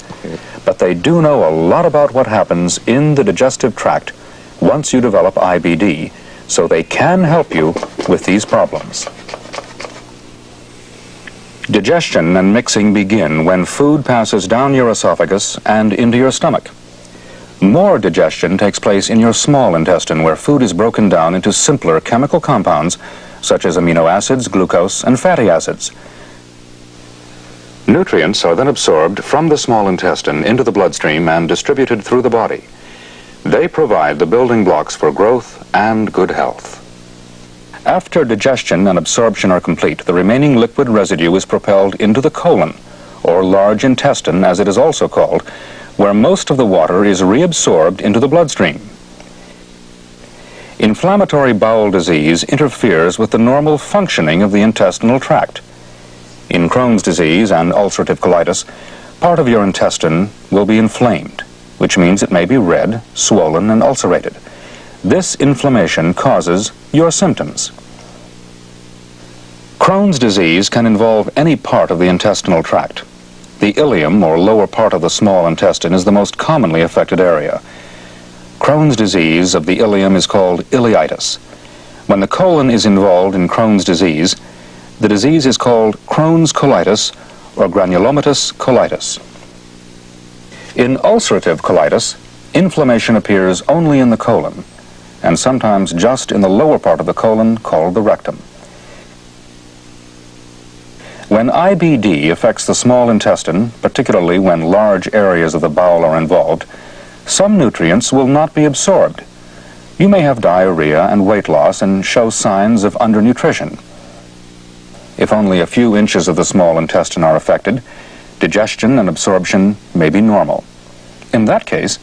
But they do know a lot about what happens in the digestive tract once you develop IBD, so they can help you with these problems. Digestion and mixing begin when food passes down your esophagus and into your stomach. More digestion takes place in your small intestine, where food is broken down into simpler chemical compounds such as amino acids, glucose, and fatty acids. Nutrients are then absorbed from the small intestine into the bloodstream and distributed through the body. They provide the building blocks for growth and good health. After digestion and absorption are complete, the remaining liquid residue is propelled into the colon, or large intestine as it is also called, where most of the water is reabsorbed into the bloodstream. Inflammatory bowel disease interferes with the normal functioning of the intestinal tract. In Crohn's disease and ulcerative colitis, part of your intestine will be inflamed, which means it may be red, swollen, and ulcerated. This inflammation causes your symptoms. Crohn's disease can involve any part of the intestinal tract. The ileum, or lower part of the small intestine, is the most commonly affected area. Crohn's disease of the ileum is called ileitis. When the colon is involved in Crohn's disease, the disease is called Crohn's colitis or granulomatous colitis. In ulcerative colitis, inflammation appears only in the colon, and sometimes just in the lower part of the colon called the rectum. When IBD affects the small intestine, particularly when large areas of the bowel are involved, some nutrients will not be absorbed. You may have diarrhea and weight loss and show signs of undernutrition. If only a few inches of the small intestine are affected, digestion and absorption may be normal. In that case,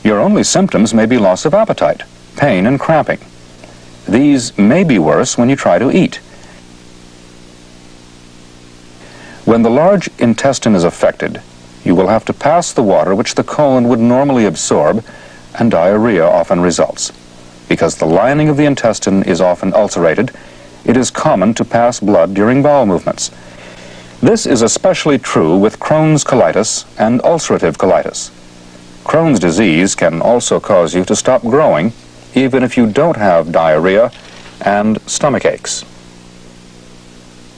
your only symptoms may be loss of appetite, pain, and cramping. These may be worse when you try to eat. When the large intestine is affected, you will have to pass the water which the colon would normally absorb, and diarrhea often results. Because the lining of the intestine is often ulcerated, it is common to pass blood during bowel movements. This is especially true with Crohn's colitis and ulcerative colitis. Crohn's disease can also cause you to stop growing, even if you don't have diarrhea and stomach aches.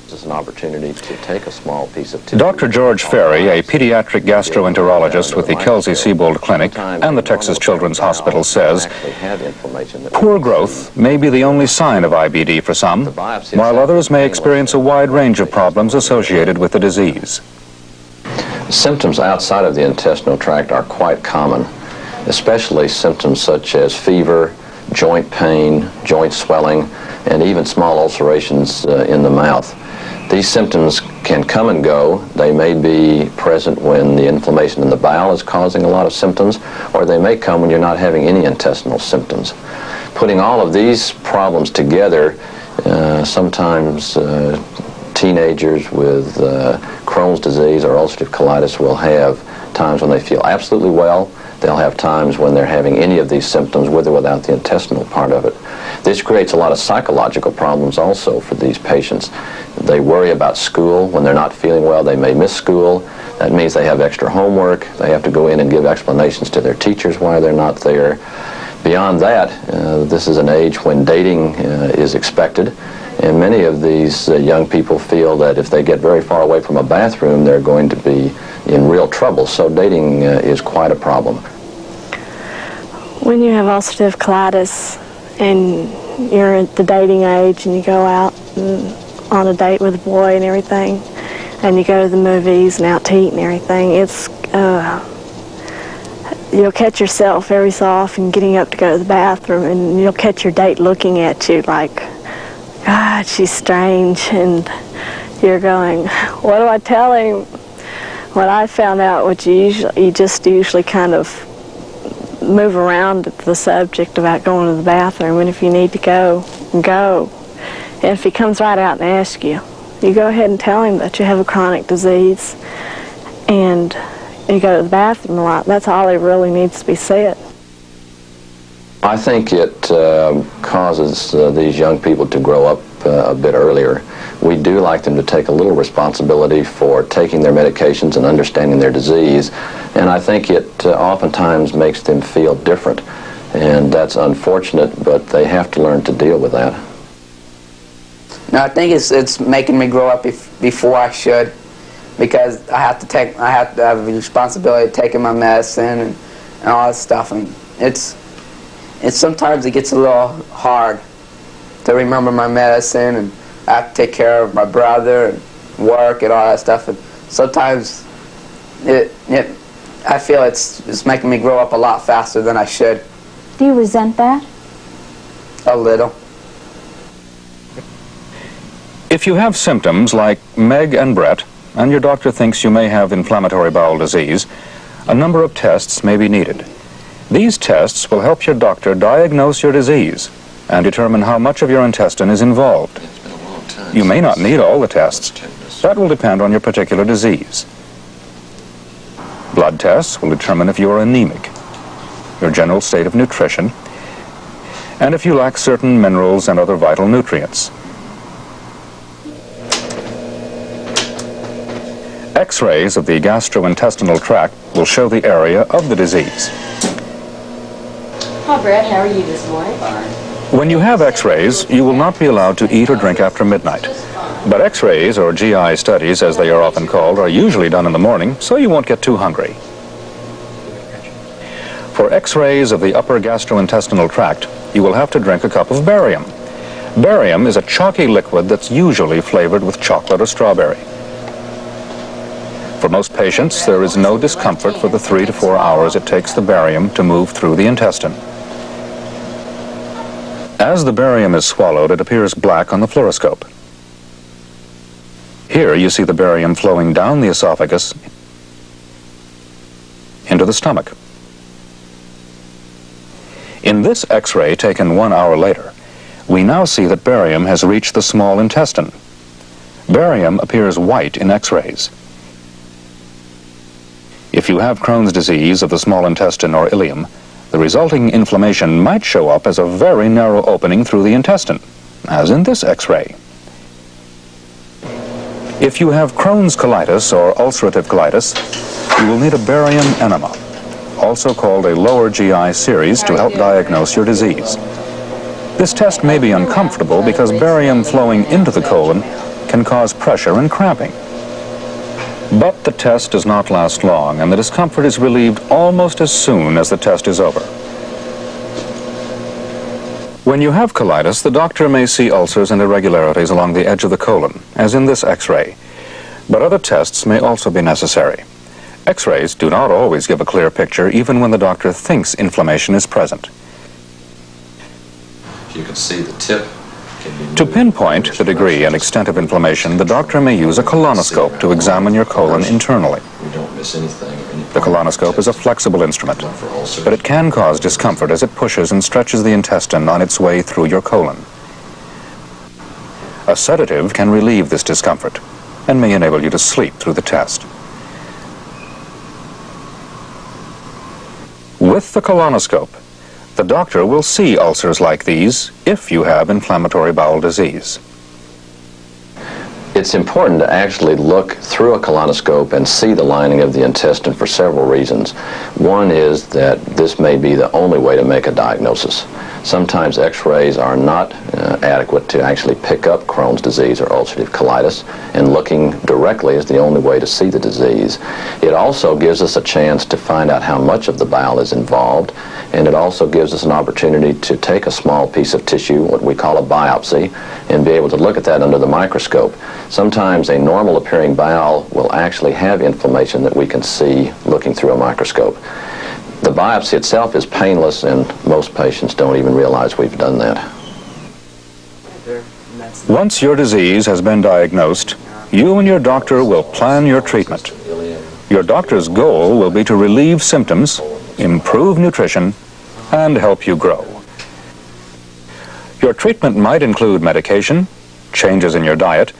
This is an opportunity to take a small piece of tissue. Dr. George Ferry, a pediatric gastroenterologist with the Kelsey-Siebold Clinic and the Texas Children's Hospital, says poor growth may be the only sign of IBD for some, while others may experience a wide range of problems associated with the disease. Symptoms outside of the intestinal tract are quite common, especially symptoms such as fever, joint pain, joint swelling, and even small ulcerations in the mouth. These symptoms can come and go. They may be present when the inflammation in the bowel is causing a lot of symptoms, or they may come when you're not having any intestinal symptoms. Putting all of these problems together, sometimes teenagers with Crohn's disease or ulcerative colitis will have times when they feel absolutely well. They'll have times when they're having any of these symptoms with or without the intestinal part of it. This creates a lot of psychological problems also for these patients. They worry about school. When they're not feeling well, they may miss school. That means they have extra homework. They have to go in and give explanations to their teachers why they're not there. Beyond that, this is an age when dating is expected. And many of these young people feel that if they get very far away from a bathroom, they're going to be in real trouble. So dating is quite a problem. When you have ulcerative colitis and you're at the dating age and you go out on a date with a boy and everything, and you go to the movies and out to eat and everything, it's you'll catch yourself every so often getting up to go to the bathroom, and you'll catch your date looking at you like, God, she's strange, and you're going, what do I tell him? When I found out what you just usually kind of move around the subject about going to the bathroom, and if you need to go, go. And if he comes right out and asks you, you go ahead and tell him that you have a chronic disease and you go to the bathroom a lot. That's all he really needs to be said. I think it causes these young people to grow up a bit earlier. We do like them to take a little responsibility for taking their medications and understanding their disease, and I think it oftentimes makes them feel different, and that's unfortunate, but they have to learn to deal with that. No, I think it's making me grow up before I should, because I have to have the responsibility of taking my medicine and all that stuff, and it's sometimes it gets a little hard to remember my medicine, and I have to take care of my brother and work and all that stuff, and sometimes I feel it's making me grow up a lot faster than I should. Do you resent that? A little. If you have symptoms like Meg and Brett, and your doctor thinks you may have inflammatory bowel disease, a number of tests may be needed. These tests will help your doctor diagnose your disease and determine how much of your intestine is involved. You may not need all the tests. That will depend on your particular disease. Blood tests will determine if you are anemic, your general state of nutrition, and if you lack certain minerals and other vital nutrients. X-rays of the gastrointestinal tract will show the area of the disease. Hi, Brad. How are you this morning? When you have X-rays, you will not be allowed to eat or drink after midnight. But X-rays, or GI studies as they are often called, are usually done in the morning, so you won't get too hungry. For X-rays of the upper gastrointestinal tract, you will have to drink a cup of barium. Barium is a chalky liquid that's usually flavored with chocolate or strawberry. For most patients, there is no discomfort for the 3 to 4 hours it takes the barium to move through the intestine. As the barium is swallowed, it appears black on the fluoroscope. Here you see the barium flowing down the esophagus into the stomach. In this X-ray taken 1 hour later, we now see that barium has reached the small intestine. Barium appears white in X-rays. If you have Crohn's disease of the small intestine or ileum, the resulting inflammation might show up as a very narrow opening through the intestine, as in this X-ray. If you have Crohn's colitis or ulcerative colitis, you will need a barium enema, also called a lower GI series, to help diagnose your disease. This test may be uncomfortable because barium flowing into the colon can cause pressure and cramping. But the test does not last long, and the discomfort is relieved almost as soon as the test is over. When you have colitis, the doctor may see ulcers and irregularities along the edge of the colon, as in this X-ray. But other tests may also be necessary. X-rays do not always give a clear picture, even when the doctor thinks inflammation is present. You can see the tip. To pinpoint the degree and extent of inflammation, the doctor may use a colonoscope to examine your colon internally. We don't miss anything. The colonoscope is a flexible instrument, but it can cause discomfort as it pushes and stretches the intestine on its way through your colon. A sedative can relieve this discomfort and may enable you to sleep through the test. With the colonoscope, the doctor will see ulcers like these if you have inflammatory bowel disease. It's important to actually look through a colonoscope and see the lining of the intestine for several reasons. One is that this may be the only way to make a diagnosis. Sometimes X-rays are not adequate to actually pick up Crohn's disease or ulcerative colitis, and looking directly is the only way to see the disease. It also gives us a chance to find out how much of the bowel is involved, and it also gives us an opportunity to take a small piece of tissue, what we call a biopsy, and be able to look at that under the microscope. Sometimes a normal appearing bowel will actually have inflammation that we can see looking through a microscope. The biopsy itself is painless, and most patients don't even realize we've done that. Once your disease has been diagnosed, you and your doctor will plan your treatment. Your doctor's goal will be to relieve symptoms, improve nutrition, and help you grow. Your treatment might include medication, changes in your diet,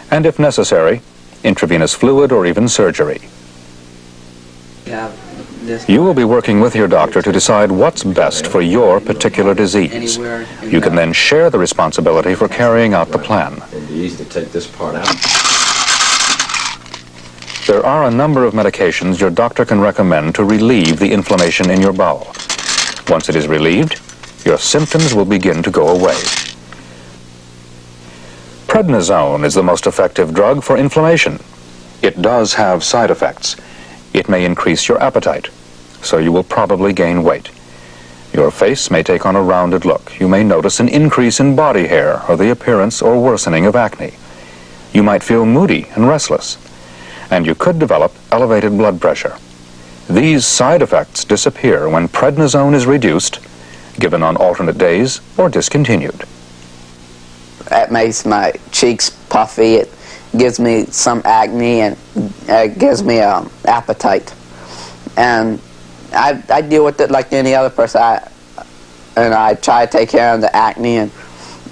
and if necessary, intravenous fluid or even surgery. You will be working with your doctor to decide what's best for your particular disease. You can then share the responsibility for carrying out the plan. It'd be easy to take this part out. There are a number of medications your doctor can recommend to relieve the inflammation in your bowel. Once it is relieved, your symptoms will begin to go away. Prednisone is the most effective drug for inflammation. It does have side effects. It may increase your appetite, so you will probably gain weight. Your face may take on a rounded look. You may notice an increase in body hair or the appearance or worsening of acne. You might feel moody and restless, and you could develop elevated blood pressure. These side effects disappear when prednisone is reduced, given on alternate days, or discontinued. It makes my cheeks puffy. It gives me some acne, and it gives me appetite. And I deal with it like any other person. I try to take care of the acne, and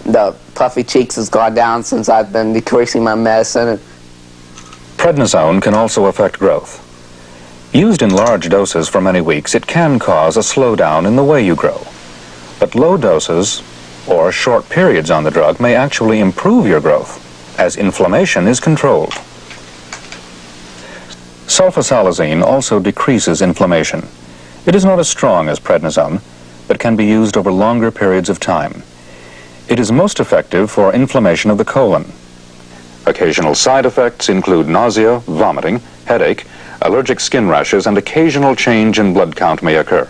the puffy cheeks has gone down since I've been decreasing my medicine. Prednisone can also affect growth. Used in large doses for many weeks, it can cause a slowdown in the way you grow. But low doses or short periods on the drug may actually improve your growth, as inflammation is controlled. Sulfasalazine also decreases inflammation. It is not as strong as prednisone, but can be used over longer periods of time. It is most effective for inflammation of the colon. Occasional side effects include nausea, vomiting, headache, allergic skin rashes, and occasional change in blood count may occur.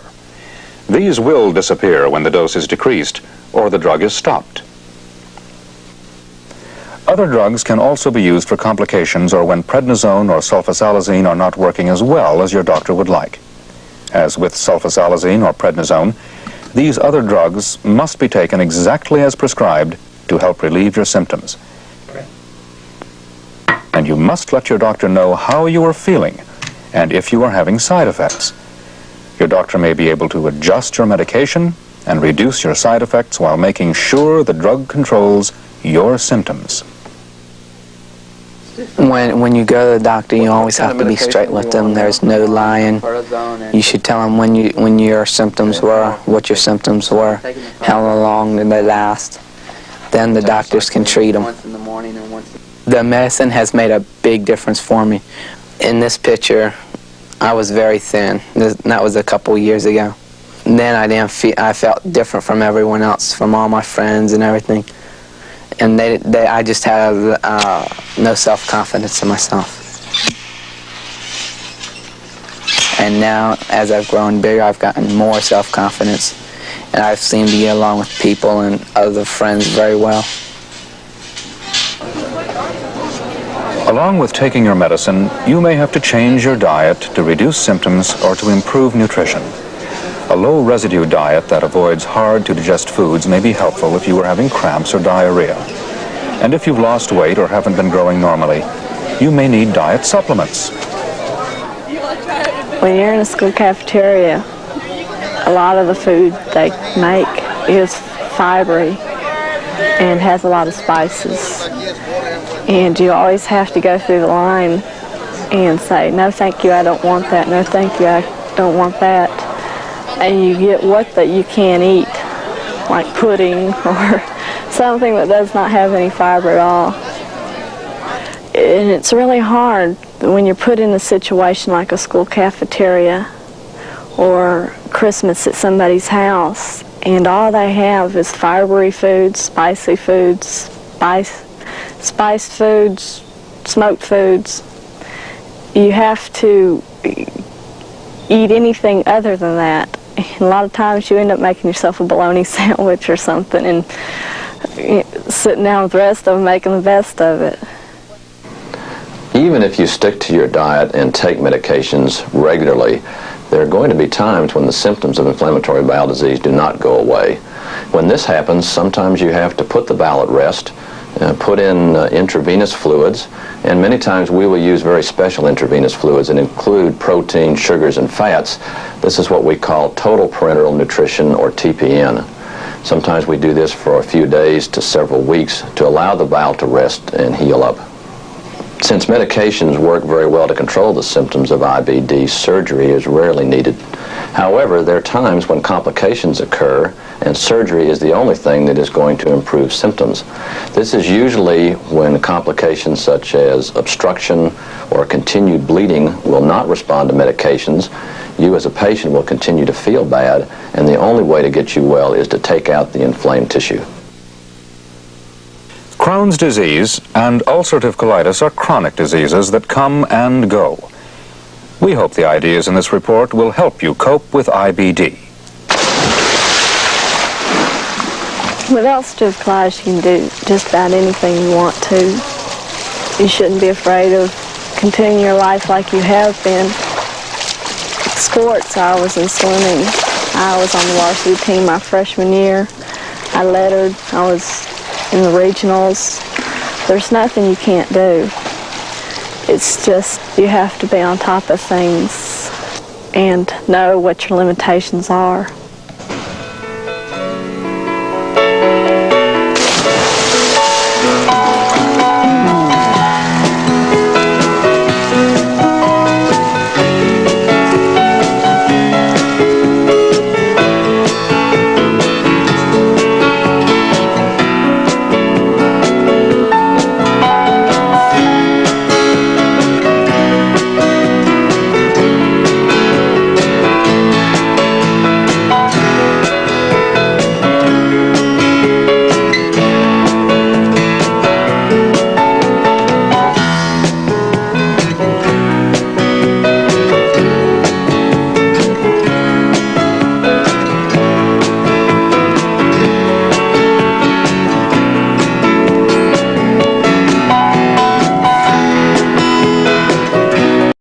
These will disappear when the dose is decreased or the drug is stopped. Other drugs can also be used for complications or when prednisone or sulfasalazine are not working as well as your doctor would like. As with sulfasalazine or prednisone, these other drugs must be taken exactly as prescribed to help relieve your symptoms. And you must let your doctor know how you are feeling and if you are having side effects. Your doctor may be able to adjust your medication and reduce your side effects while making sure the drug controls your symptoms. When you go to the doctor, you always have to be straight with them. There's no lying. You should tell them when your symptoms were, what your symptoms were, how long did they last. Then the doctors can treat them. The medicine has made a big difference for me. In this picture, I was very thin. That was a couple years ago. Then I felt different from everyone else, from all my friends and everything. And I just had no self-confidence in myself. And now, as I've grown bigger, I've gotten more self-confidence. And I've seemed to get along with people and other friends very well. Along with taking your medicine, you may have to change your diet to reduce symptoms or to improve nutrition. A low-residue diet that avoids hard-to-digest foods may be helpful if you are having cramps or diarrhea. And if you've lost weight or haven't been growing normally, you may need diet supplements. When you're in a school cafeteria, a lot of the food they make is fibery and has a lot of spices. And you always have to go through the line and say, no thank you, I don't want that, no thank you, I don't want that. And you get what that you can't eat, like pudding or something that does not have any fiber at all. And it's really hard when you're put in a situation like a school cafeteria or Christmas at somebody's house, and all they have is fibery foods, spicy foods, spiced foods, smoked foods. You have to eat anything other than that. And a lot of times you end up making yourself a bologna sandwich or something and sitting down with the rest of them making the best of it. Even if you stick to your diet and take medications regularly, there are going to be times when the symptoms of inflammatory bowel disease do not go away. When this happens, sometimes you have to put the bowel at rest, put in intravenous fluids, and many times we will use very special intravenous fluids and include protein, sugars, and fats. This is what we call total parenteral nutrition, or TPN. Sometimes we do this for a few days to several weeks to allow the bowel to rest and heal up. Since medications work very well to control the symptoms of IBD, surgery is rarely needed. However, there are times when complications occur and surgery is the only thing that is going to improve symptoms. This is usually when complications such as obstruction or continued bleeding will not respond to medications. You as a patient will continue to feel bad, and the only way to get you well is to take out the inflamed tissue. Crohn's disease and ulcerative colitis are chronic diseases that come and go. We hope the ideas in this report will help you cope with IBD. With ulcerative colitis, you can do just about anything you want to. You shouldn't be afraid of continuing your life like you have been. Sports, I was in swimming. I was on the varsity team my freshman year. I lettered. I was in the regionals. There's nothing you can't do. It's just you have to be on top of things and know what your limitations are.